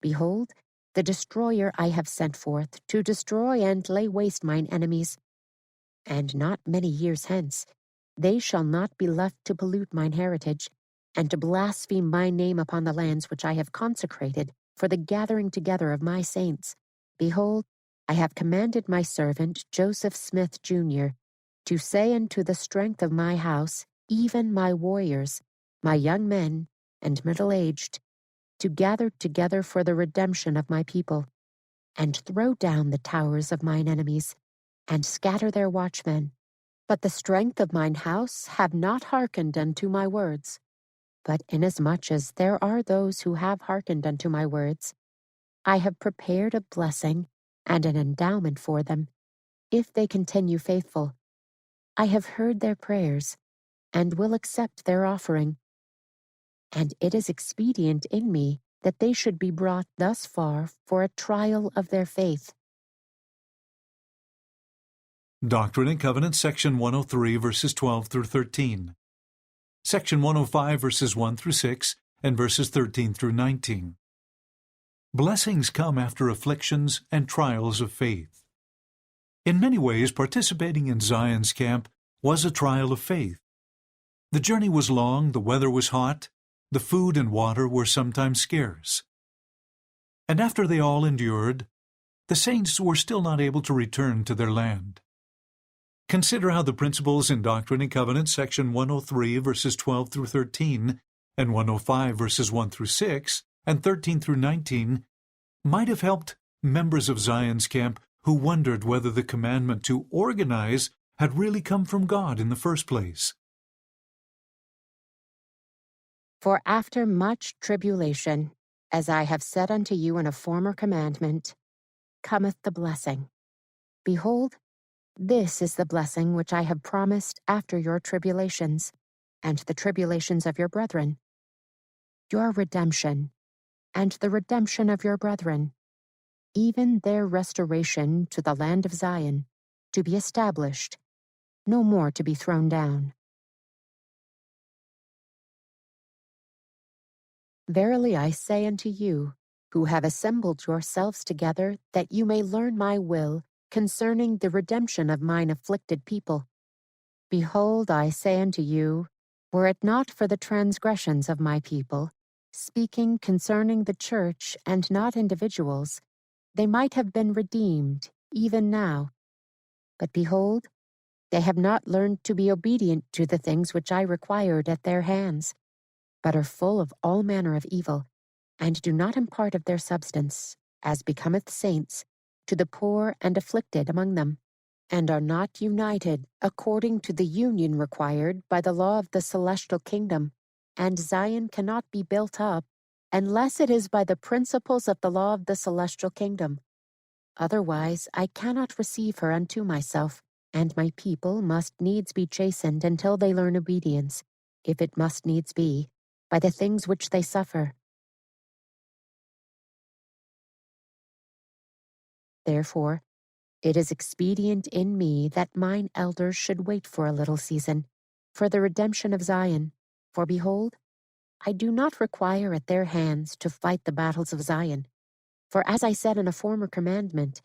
Behold, the destroyer I have sent forth to destroy and lay waste mine enemies. And not many years hence, they shall not be left to pollute mine heritage, and to blaspheme my name upon the lands which I have consecrated for the gathering together of my saints. Behold, I have commanded my servant Joseph Smith, Jr., to say unto the strength of my house, even my warriors, my young men, and middle-aged, to gather together for the redemption of my people, and throw down the towers of mine enemies, and scatter their watchmen. But the strength of mine house have not hearkened unto my words. But inasmuch as there are those who have hearkened unto my words, I have prepared a blessing and an endowment for them, if they continue faithful. I have heard their prayers, and will accept their offering. And it is expedient in me that they should be brought thus far for a trial of their faith. Doctrine and Covenants, section 103, verses 12 through 13. Section 105, verses 1 through 6, and verses 13 through 19. Blessings come after afflictions and trials of faith. In many ways, participating in Zion's camp was a trial of faith. The journey was long, the weather was hot, the food and water were sometimes scarce. And after they all endured, the saints were still not able to return to their land. Consider how the principles in Doctrine and Covenants, section 103, verses 12 through 13, and 105, verses 1 through 6, and 13 through 19, might have helped members of Zion's camp who wondered whether the commandment to organize had really come from God in the first place. For after much tribulation, as I have said unto you in a former commandment, cometh the blessing. Behold, this is the blessing which I have promised after your tribulations, and the tribulations of your brethren, your redemption, and the redemption of your brethren, even their restoration to the land of Zion, to be established, no more to be thrown down. Verily I say unto you, who have assembled yourselves together, that you may learn my will concerning the redemption of mine afflicted people. Behold, I say unto you, were it not for the transgressions of my people, speaking concerning the church and not individuals, they might have been redeemed, even now. But behold, they have not learned to be obedient to the things which I required at their hands, but are full of all manner of evil, and do not impart of their substance, as becometh saints, to the poor and afflicted among them, and are not united according to the union required by the law of the celestial kingdom, and Zion cannot be built up unless it is by the principles of the law of the celestial kingdom. Otherwise I cannot receive her unto myself, and my people must needs be chastened until they learn obedience, if it must needs be, by the things which they suffer. Therefore, it is expedient in me that mine elders should wait for a little season, for the redemption of Zion. For behold, I do not require at their hands to fight the battles of Zion. For as I said in a former commandment,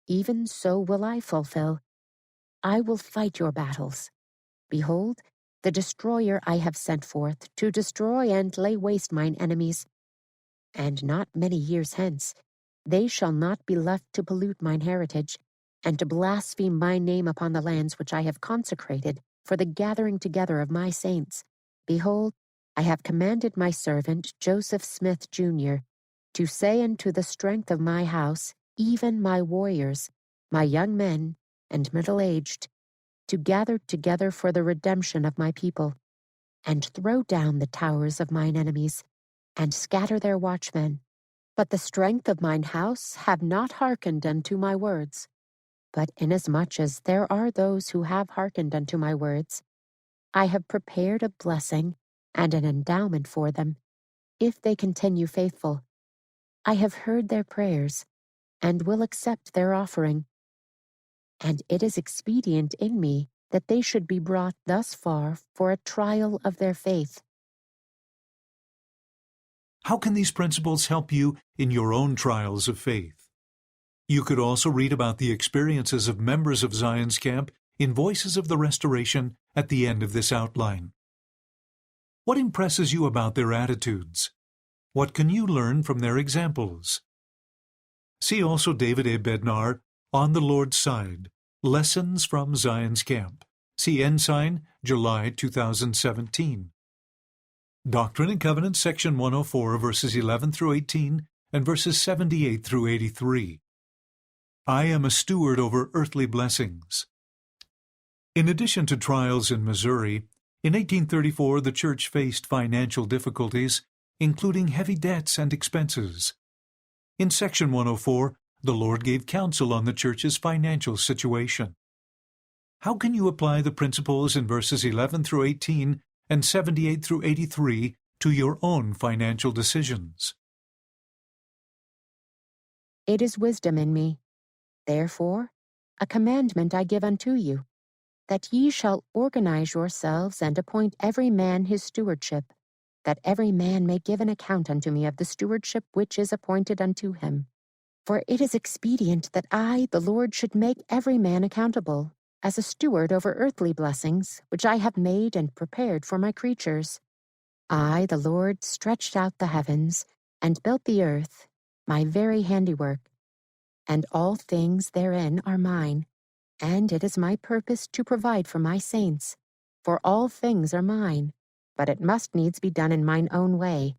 even so will I fulfill. I will fight your battles. Behold, the destroyer I have sent forth to destroy and lay waste mine enemies. And not many years hence, they shall not be left to pollute mine heritage, and to blaspheme my name upon the lands which I have consecrated for the gathering together of my saints. Behold, I have commanded my servant Joseph Smith, Jr., to say unto the strength of my house, even my warriors, my young men, and middle-aged, to gather together for the redemption of my people, and throw down the towers of mine enemies, and scatter their watchmen. But the strength of mine house have not hearkened unto my words. But inasmuch as there are those who have hearkened unto my words, I have prepared a blessing and an endowment for them, if they continue faithful. I have heard their prayers, and will accept their offering. And it is expedient in me that they should be brought thus far for a trial of their faith. How can these principles help you in your own trials of faith? You could also read about the experiences of members of Zion's camp in Voices of the Restoration at the end of this outline. What impresses you about their attitudes? What can you learn from their examples? See also David A. Bednar, On the Lord's Side, Lessons from Zion's Camp. See Ensign, July 2017. Doctrine and Covenants, section 104, verses 11 through 18, and verses 78 through 83. I am a steward over earthly blessings. In addition to trials in Missouri, in 1834 the church faced financial difficulties, including heavy debts and expenses. In section 104, the Lord gave counsel on the church's financial situation. How can you apply the principles in verses 11 through 18 and 78 through 83 to your own financial decisions? It is wisdom in me. Therefore, a commandment I give unto you, that ye shall organize yourselves and appoint every man his stewardship, that every man may give an account unto me of the stewardship which is appointed unto him. For it is expedient that I, the Lord, should make every man accountable, as a steward over earthly blessings, which I have made and prepared for my creatures. I, the Lord, stretched out the heavens, and built the earth, my very handiwork. And all things therein are mine, and it is my purpose to provide for my saints. For all things are mine, but it must needs be done in mine own way.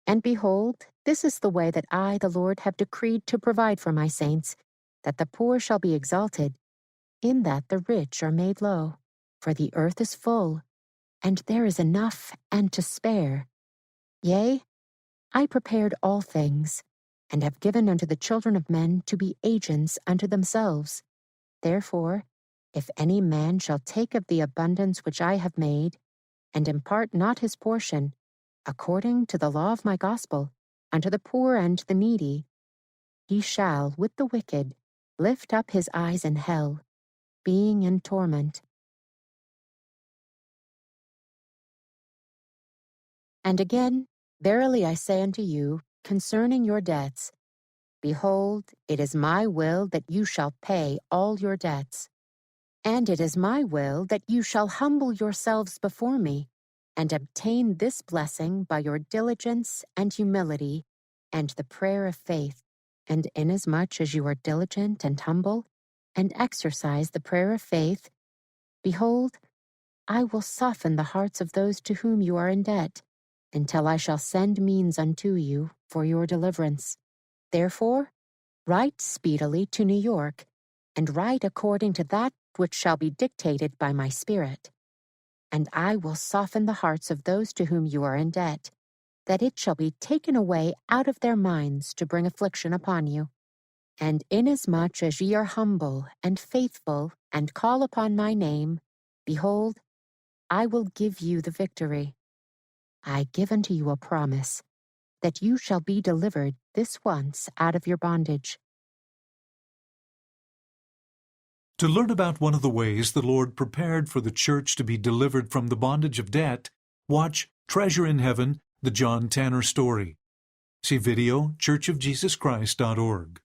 And behold, this is the way that I, the Lord, have decreed to provide for my saints, that the poor shall be exalted, in that the rich are made low. For the earth is full, and there is enough and to spare. Yea, I prepared all things, and have given unto the children of men to be agents unto themselves. Therefore, if any man shall take of the abundance which I have made, and impart not his portion, according to the law of my gospel, unto the poor and the needy, he shall, with the wicked, lift up his eyes in hell, being in torment. And again, verily I say unto you, concerning your debts, behold, it is my will that you shall pay all your debts. And it is my will that you shall humble yourselves before me, and obtain this blessing by your diligence and humility, and the prayer of faith. And inasmuch as you are diligent and humble, and exercise the prayer of faith, behold, I will soften the hearts of those to whom you are in debt, until I shall send means unto you for your deliverance. Therefore, write speedily to New York, and write according to that which shall be dictated by my Spirit. And I will soften the hearts of those to whom you are in debt, that it shall be taken away out of their minds to bring affliction upon you. And inasmuch as ye are humble and faithful, and call upon my name, behold, I will give you the victory. I give unto you a promise, that you shall be delivered this once out of your bondage. To learn about one of the ways the Lord prepared for the church to be delivered from the bondage of debt, watch Treasure in Heaven, The John Tanner Story. See video, churchofjesuschrist.org.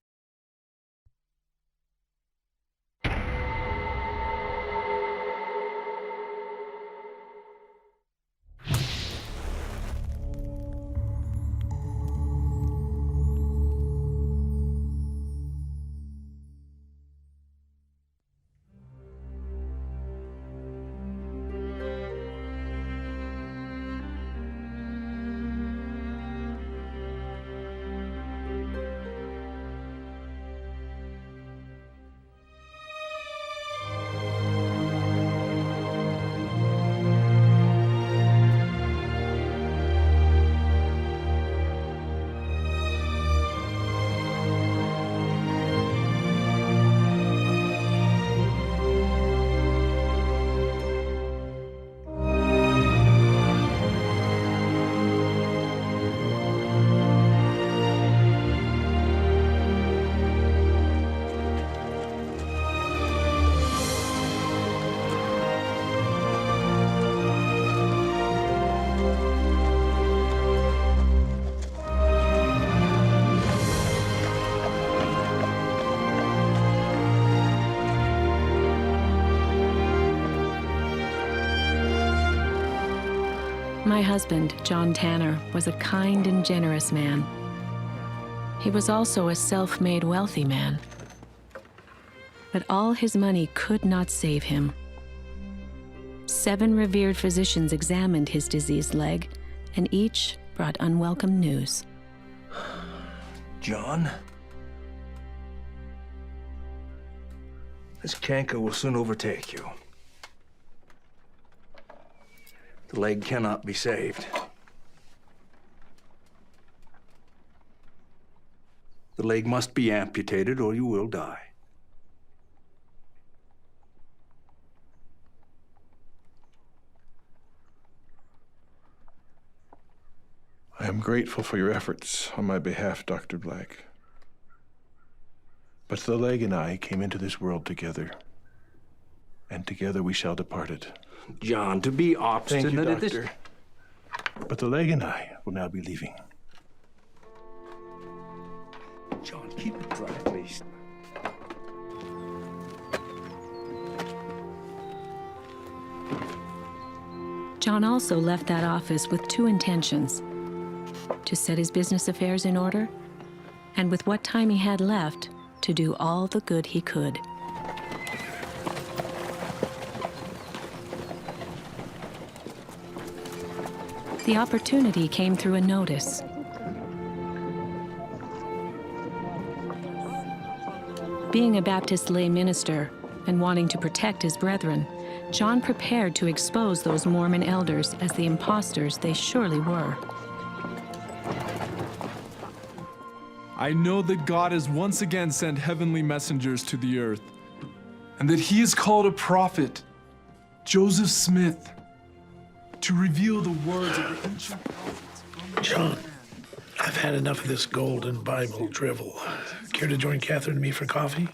My husband, John Tanner, was a kind and generous man. He was also a self-made wealthy man. But all his money could not save him. 7 revered physicians examined his diseased leg, and each brought unwelcome news. John, this canker will soon overtake you. The leg cannot be saved. The leg must be amputated or you will die. I am grateful for your efforts on my behalf, Dr. Black. But the leg and I came into this world together, and together we shall depart it. John, to be obstinate... Thank you, Doctor. But the leg and I will now be leaving. John, keep it dry, please. John also left that office with 2 intentions: to set his business affairs in order, and with what time he had left, to do all the good he could. The opportunity came through a notice. Being a Baptist lay minister and wanting to protect his brethren, John prepared to expose those Mormon elders as the impostors they surely were. I know that God has once again sent heavenly messengers to the earth, and that he has called a prophet, Joseph Smith, to reveal the words of the ancient prophets. John, I've had enough of this golden Bible drivel. Care to join Catherine and me for coffee?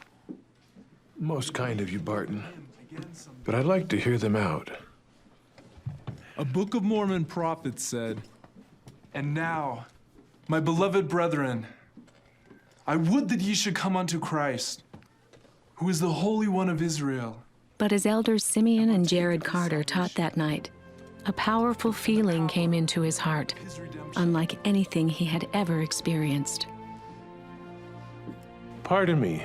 Most kind of you, Barton. But I'd like to hear them out. A Book of Mormon prophets said, "And now, my beloved brethren, I would that ye should come unto Christ, who is the Holy One of Israel." But as elders Simeon and Jared Carter taught that night, a powerful feeling came into his heart, unlike anything he had ever experienced. Pardon me.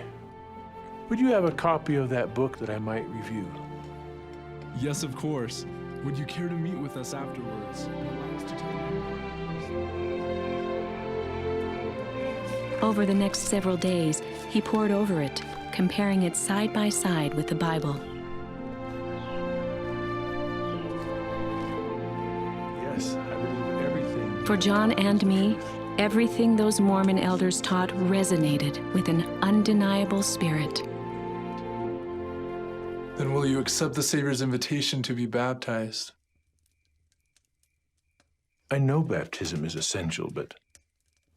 Would you have a copy of that book that I might review? Yes, of course. Would you care to meet with us afterwards? Over the next several days, he pored over it, comparing it side by side with the Bible. Yes, I believe everything. For John and me, everything those Mormon elders taught resonated with an undeniable spirit. Then will you accept the Savior's invitation to be baptized? I know baptism is essential, but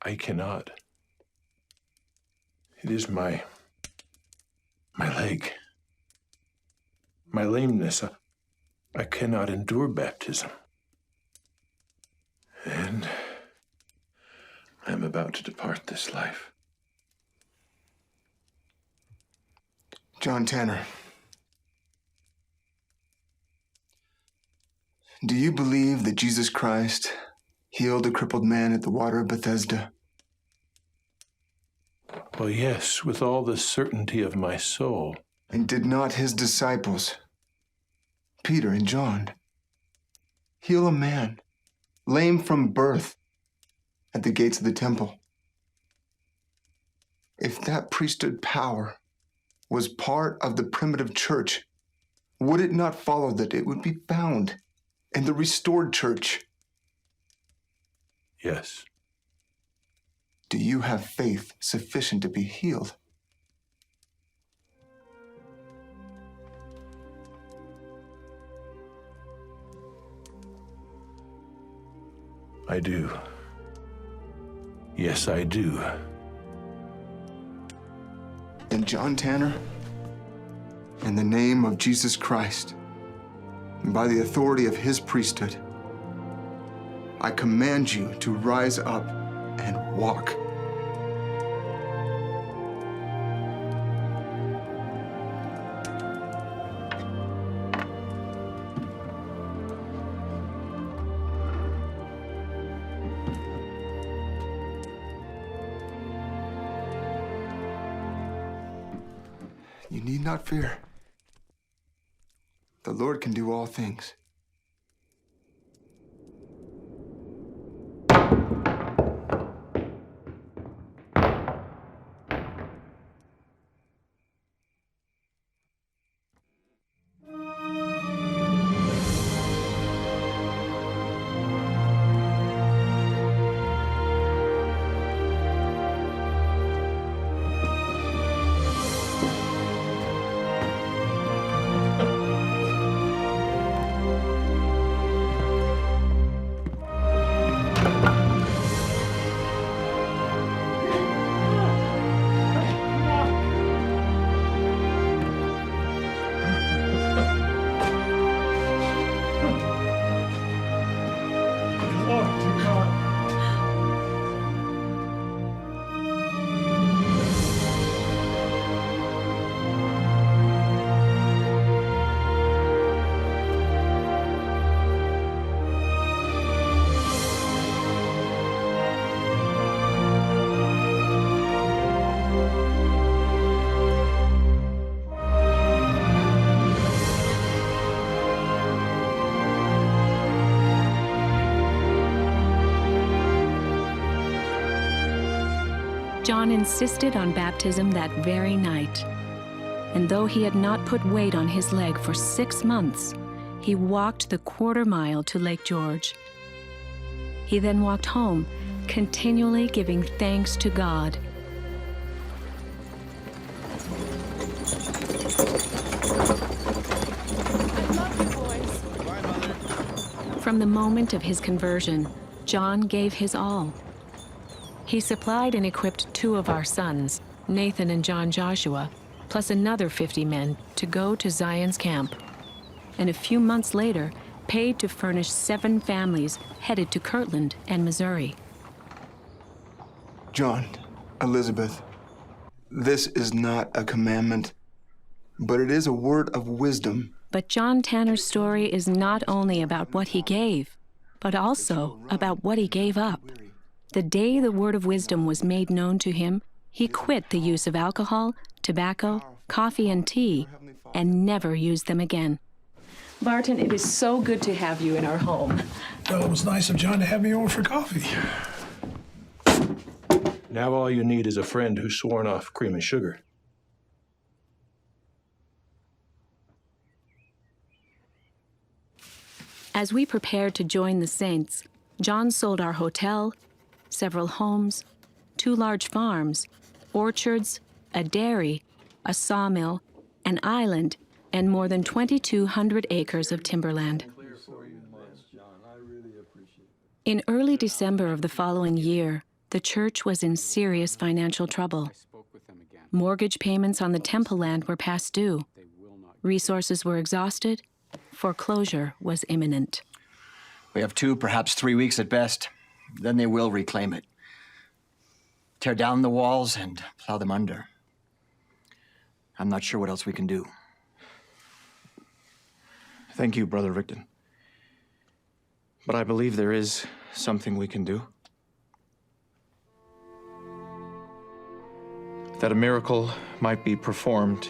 I cannot. It is my leg. My lameness. I cannot endure baptism. And I am about to depart this life. John Tanner, do you believe that Jesus Christ healed a crippled man at the water of Bethesda? Well, yes, with all the certainty of my soul. And did not his disciples, Peter and John, heal a man lame from birth at the gates of the temple? If that priesthood power was part of the primitive church, would it not follow that it would be found in the restored church? Yes. Do you have faith sufficient to be healed? I do. Yes, I do. Then John Tanner, in the name of Jesus Christ, and by the authority of his priesthood, I command you to rise up and walk. You need not fear. The Lord can do all things. John insisted on baptism that very night. And though he had not put weight on his leg for 6 months, he walked the quarter-mile to Lake George. He then walked home, continually giving thanks to God. From the moment of his conversion, John gave his all. He supplied and equipped 2 of our sons, Nathan and John Joshua, plus another 50 men to go to Zion's camp. And a few months later, paid to furnish 7 families headed to Kirtland and Missouri. John, Elizabeth, this is not a commandment, but it is a word of wisdom. But John Tanner's story is not only about what he gave, but also about what he gave up. The day the word of wisdom was made known to him, he quit the use of alcohol, tobacco, coffee, and tea, and never used them again. Barton, it is so good to have you in our home. Well, it was nice of John to have me over for coffee. Now all you need is a friend who's sworn off cream and sugar. As we prepared to join the saints, John sold our hotel, several homes, 2 large farms, orchards, a dairy, a sawmill, an island, and more than 2,200 acres of timberland. In early December of the following year, the church was in serious financial trouble. Mortgage payments on the temple land were past due. Resources were exhausted. Foreclosure was imminent. We have 2, perhaps 3 weeks at best. Then they will reclaim it. Tear down the walls and plow them under. I'm not sure what else we can do. Thank you, Brother Rigdon. But I believe there is something we can do. That a miracle might be performed,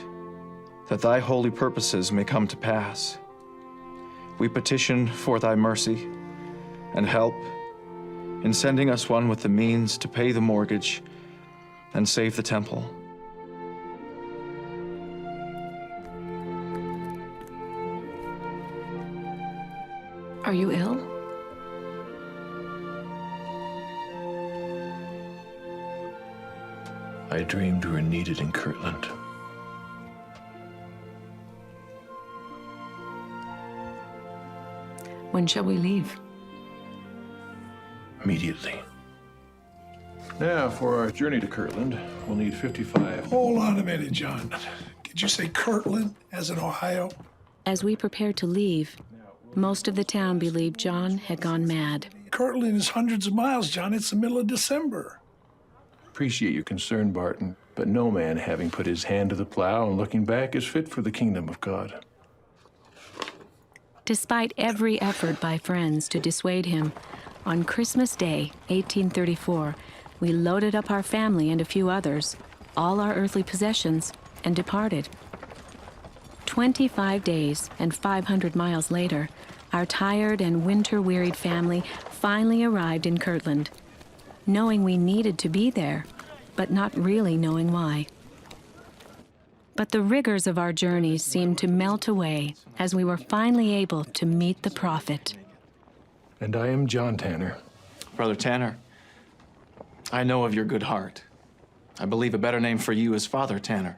that thy holy purposes may come to pass. We petition for thy mercy and help in sending us one with the means to pay the mortgage and save the temple. Are you ill? I dreamed we were needed in Kirtland. When shall we leave? Immediately. Now, for our journey to Kirtland, we'll need 55. Hold on a minute, John. Did you say Kirtland, as in Ohio? As we prepared to leave, most of the town believed John had gone mad. Kirtland is hundreds of miles, John. It's the middle of December. Appreciate your concern, Barton, but no man having put his hand to the plow and looking back is fit for the kingdom of God. Despite every effort by friends to dissuade him, on Christmas Day, 1834, we loaded up our family and a few others, all our earthly possessions, and departed. 25 days and 500 miles later, our tired and winter-wearied family finally arrived in Kirtland, knowing we needed to be there, but not really knowing why. But the rigors of our journey seemed to melt away as we were finally able to meet the prophet. And I am John Tanner. Brother Tanner, I know of your good heart. I believe a better name for you is Father Tanner.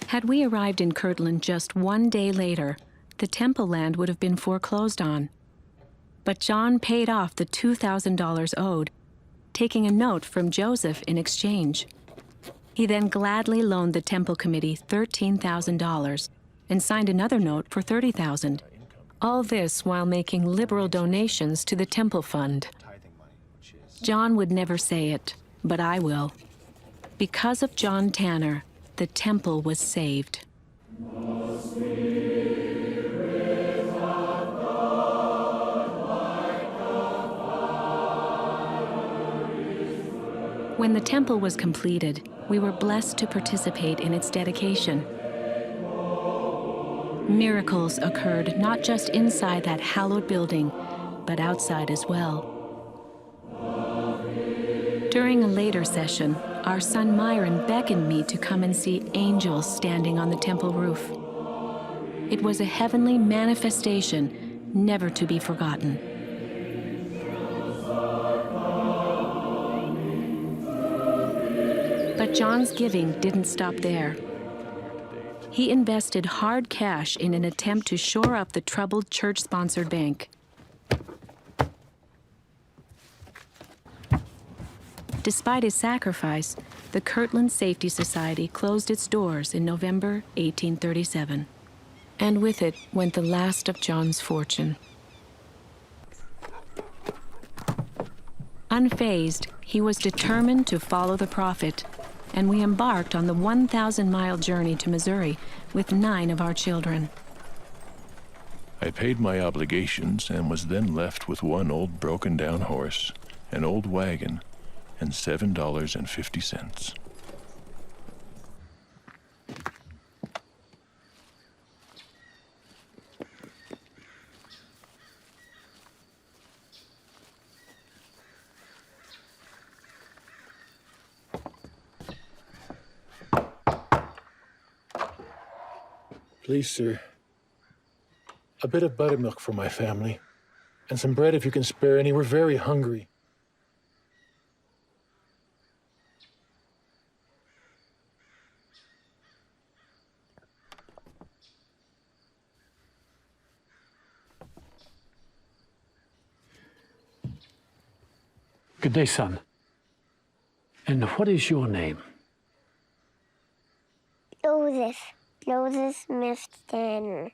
Had we arrived in Kirtland just 1 day later, the temple land would have been foreclosed on. But John paid off the $2,000 owed, taking a note from Joseph in exchange. He then gladly loaned the temple committee $13,000 and signed another note for $30,000. All this while making liberal donations to the temple fund. John would never say it, but I will. Because of John Tanner, the temple was saved. When the temple was completed, we were blessed to participate in its dedication. Miracles occurred not just inside that hallowed building, but outside as well. During a later session, our son Myron beckoned me to come and see angels standing on the temple roof. It was a heavenly manifestation never to be forgotten. But John's giving didn't stop there. He invested hard cash in an attempt to shore up the troubled church-sponsored bank. Despite his sacrifice, the Kirtland Safety Society closed its doors in November 1837. And with it went the last of John's fortune. Unfazed, he was determined to follow the prophet, and we embarked on the 1,000-mile journey to Missouri with 9 of our children. I paid my obligations and was then left with one old broken-down horse, an old wagon, and $7.50. Please, sir, a bit of buttermilk for my family, and some bread if you can spare any. We're very hungry. Good day, son. And what is your name? Joseph Smith Tanner.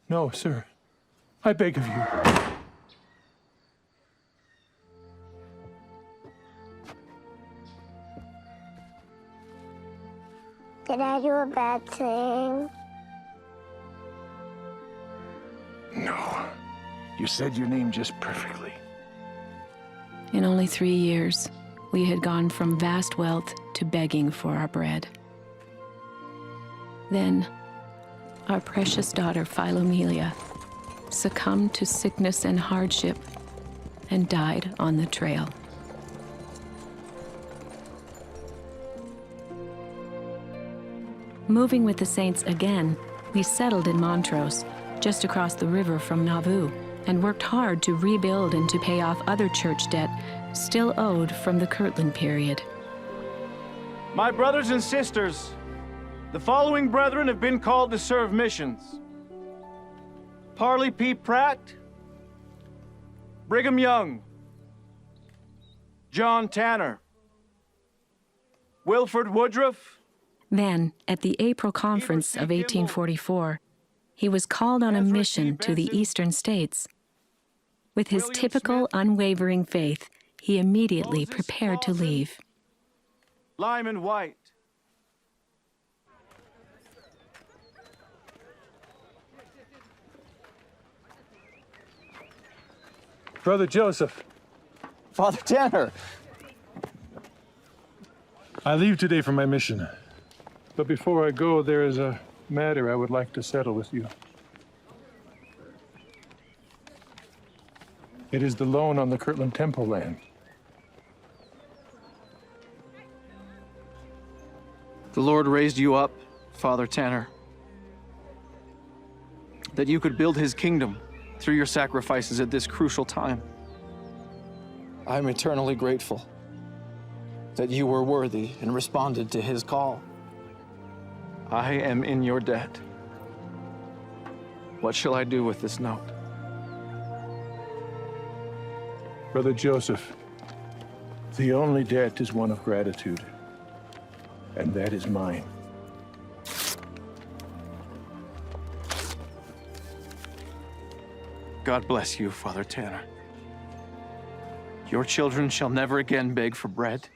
No, sir. I beg of you. Did I do a bad thing? No. You said your name just perfectly. In only 3 years, we had gone from vast wealth to begging for our bread. Then, our precious daughter, Philomelia, succumbed to sickness and hardship and died on the trail. Moving with the saints again, we settled in Montrose, just across the river from Nauvoo, and worked hard to rebuild and to pay off other church debt still owed from the Kirtland period. My brothers and sisters, the following brethren have been called to serve missions: Parley P. Pratt, Brigham Young, John Tanner, Wilford Woodruff. Then, at the April Conference of 1844, he was called on a mission to the eastern states. With his typical unwavering faith, he immediately prepared to leave. Lyman White. Brother Joseph. Father Tanner. I leave today for my mission. But before I go, there is a matter I would like to settle with you. It is the loan on the Kirtland Temple land. The Lord raised you up, Father Tanner, that you could build his kingdom through your sacrifices at this crucial time. I am eternally grateful that you were worthy and responded to his call. I am in your debt. What shall I do with this note? Brother Joseph, the only debt is one of gratitude, and that is mine. God bless you, Father Tanner. Your children shall never again beg for bread.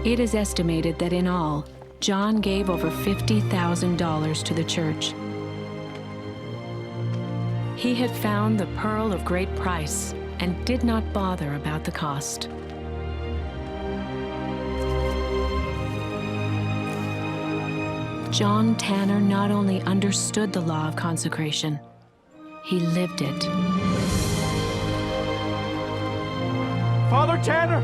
It is estimated that in all, John gave over $50,000 to the church. He had found the pearl of great price and did not bother about the cost. John Tanner not only understood the law of consecration, he lived it. Father Tanner!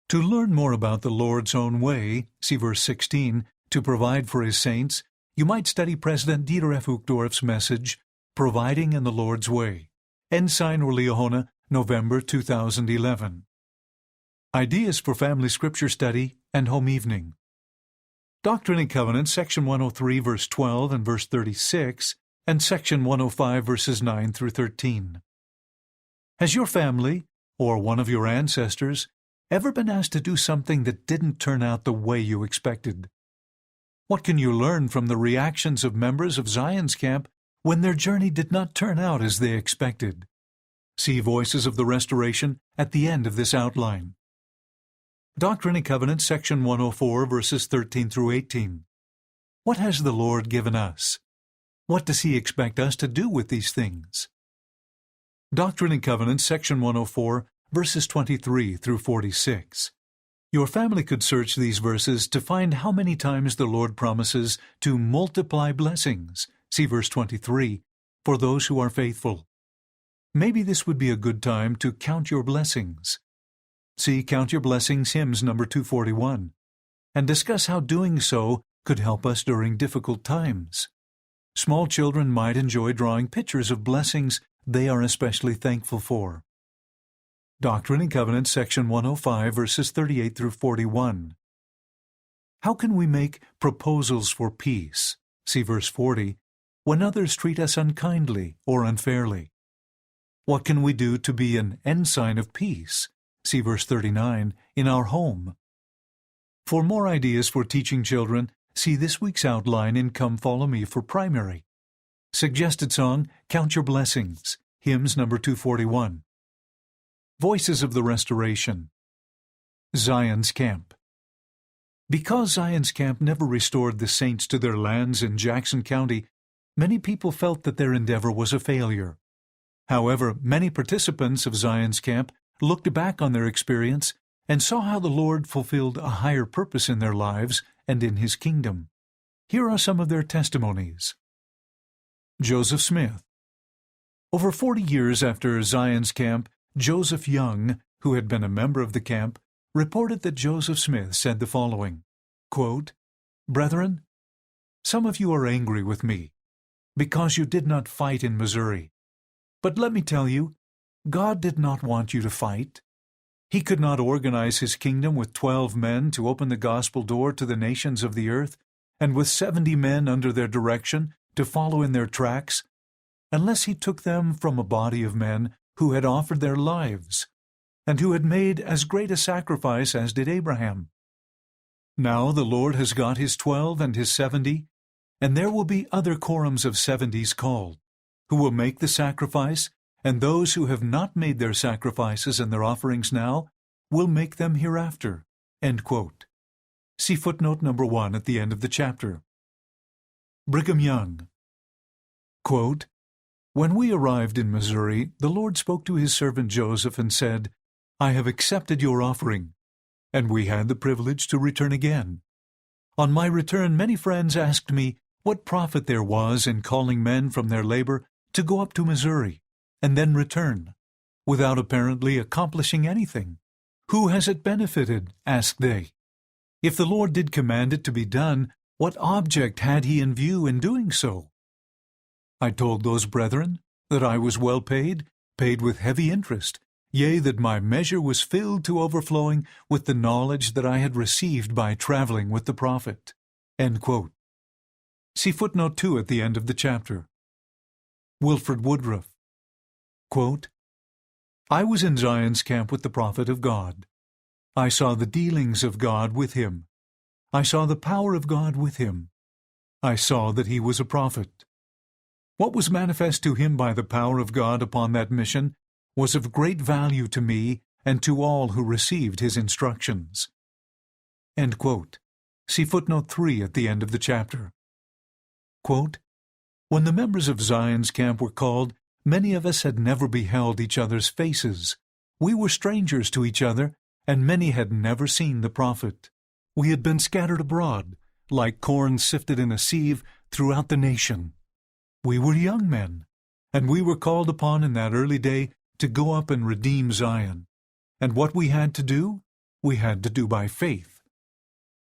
To learn more about the Lord's own way, see verse 16, to provide for his saints, you might study President Dieter F. Uchtdorf's message, Providing in the Lord's Way, Ensign or Liahona, November 2011. Ideas for Family Scripture Study and Home Evening. Doctrine and Covenants, Section 103, verse 12 and verse 36, and Section 105, verses 9 through 13. Has your family, or one of your ancestors, ever been asked to do something that didn't turn out the way you expected? What can you learn from the reactions of members of Zion's camp when their journey did not turn out as they expected? See Voices of the Restoration at the end of this outline. Doctrine and Covenants, Section 104, verses 13 through 18. What has the Lord given us? What does He expect us to do with these things? Doctrine and Covenants, Section 104, verses 23 through 46. Your family could search these verses to find how many times the Lord promises to multiply blessings, see verse 23, for those who are faithful. Maybe this would be a good time to count your blessings. See Count Your Blessings, hymns number 241, and discuss how doing so could help us during difficult times. Small children might enjoy drawing pictures of blessings they are especially thankful for. Doctrine and Covenants, Section 105, verses 38 through 41. How can we make proposals for peace, see verse 40, when others treat us unkindly or unfairly? What can we do to be an ensign of peace, see verse 39, in our home? For more ideas for teaching children, see this week's outline in Come Follow Me for Primary. Suggested song, Count Your Blessings, hymns number 241. Voices of the Restoration. Zion's Camp. Because Zion's Camp never restored the saints to their lands in Jackson County, many people felt that their endeavor was a failure. However, many participants of Zion's Camp looked back on their experience and saw how the Lord fulfilled a higher purpose in their lives and in His kingdom. Here are some of their testimonies. Joseph Smith. Over 40 years after Zion's Camp, Joseph Young, who had been a member of the camp, reported that Joseph Smith said the following, quote, Brethren, some of you are angry with me because you did not fight in Missouri. But let me tell you, God did not want you to fight. He could not organize His kingdom with 12 men to open the gospel door to the nations of the earth, and with 70 men under their direction to follow in their tracks, unless He took them from a body of men who had offered their lives, and who had made as great a sacrifice as did Abraham. Now the Lord has got His 12 and His 70, and there will be other quorums of 70s called, who will make the sacrifice, and those who have not made their sacrifices and their offerings now will make them hereafter. End quote. See footnote number 1 at the end of the chapter. Brigham Young. Quote, When we arrived in Missouri, the Lord spoke to His servant Joseph and said, I have accepted your offering, and we had the privilege to return again. On my return, many friends asked me what profit there was in calling men from their labor to go up to Missouri and then return, without apparently accomplishing anything. Who has it benefited? Asked they. If the Lord did command it to be done, what object had He in view in doing so? I told those brethren that I was well paid, paid with heavy interest, yea, that my measure was filled to overflowing with the knowledge that I had received by traveling with the prophet. End quote. See footnote 2 at the end of the chapter. Wilford Woodruff. Quote, I was in Zion's camp with the prophet of God. I saw the dealings of God with him. I saw the power of God with him. I saw that he was a prophet. What was manifest to him by the power of God upon that mission was of great value to me and to all who received his instructions. End quote. See footnote 3 at the end of the chapter. Quote, When the members of Zion's camp were called, many of us had never beheld each other's faces. We were strangers to each other, and many had never seen the prophet. We had been scattered abroad, like corn sifted in a sieve, throughout the nation. We were young men, and we were called upon in that early day to go up and redeem Zion. And what we had to do? we had to do by faith.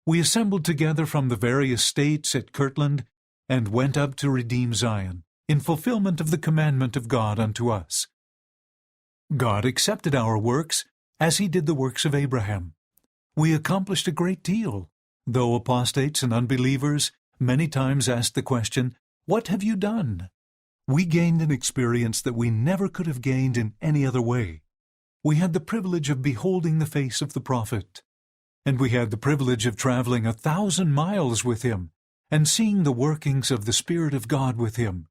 We assembled together from the various states at Kirtland and went up to redeem Zion, in fulfillment of the commandment of God unto us. God accepted our works as he did the works of Abraham. We accomplished a great deal, though apostates and unbelievers many times asked the question, "What have you done?" We gained an experience that we never could have gained in any other way. We had the privilege of beholding the face of the prophet, and we had the privilege of traveling 1,000 miles with him and seeing the workings of the Spirit of God with him,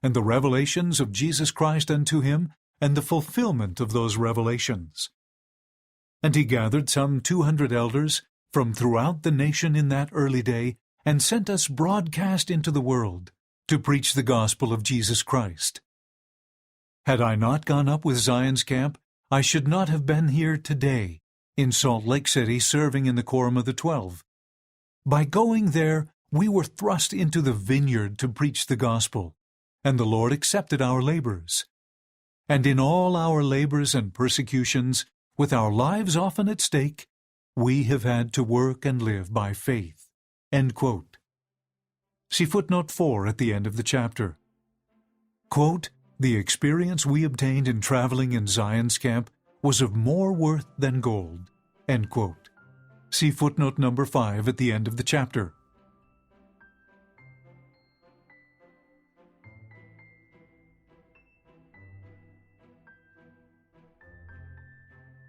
and the revelations of Jesus Christ unto him, and the fulfillment of those revelations. And he gathered some 200 elders from throughout the nation in that early day, and sent us broadcast into the world to preach the gospel of Jesus Christ. Had I not gone up with Zion's camp, I should not have been here today in Salt Lake City serving in the Quorum of the 12. By going there, we were thrust into the vineyard to preach the gospel, and the Lord accepted our labors. And in all our labors and persecutions, with our lives often at stake, we have had to work and live by faith." End quote. See footnote 4 at the end of the chapter. Quote, "The experience we obtained in traveling in Zion's camp was of more worth than gold." End quote. See footnote number 5 at the end of the chapter.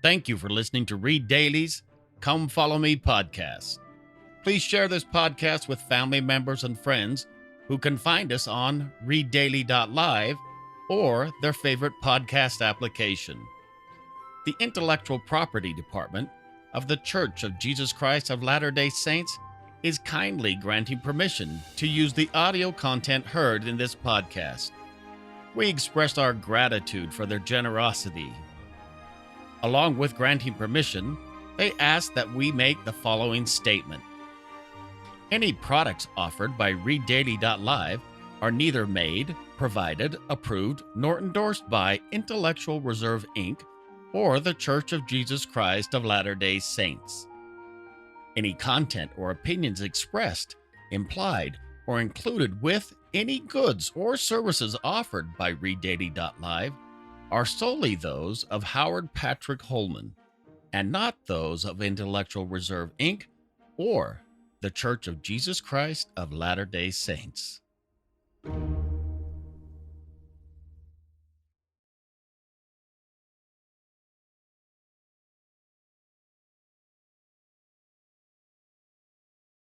Thank you for listening to Read Daily's Come Follow Me podcast. Please share this podcast with family members and friends who can find us on ReadDaily.live or their favorite podcast application. The Intellectual Property Department of the Church of Jesus Christ of Latter-day Saints is kindly granting permission to use the audio content heard in this podcast. We express our gratitude for their generosity. Along with granting permission, they ask that we make the following statement. Any products offered by ReadDaily.live are neither made, provided, approved, nor endorsed by Intellectual Reserve, Inc. or the Church of Jesus Christ of Latter-day Saints. Any content or opinions expressed, implied, or included with any goods or services offered by ReadDaily.live are solely those of Howard Patrick Holman, and not those of Intellectual Reserve, Inc. or the Church of Jesus Christ of Latter-day Saints.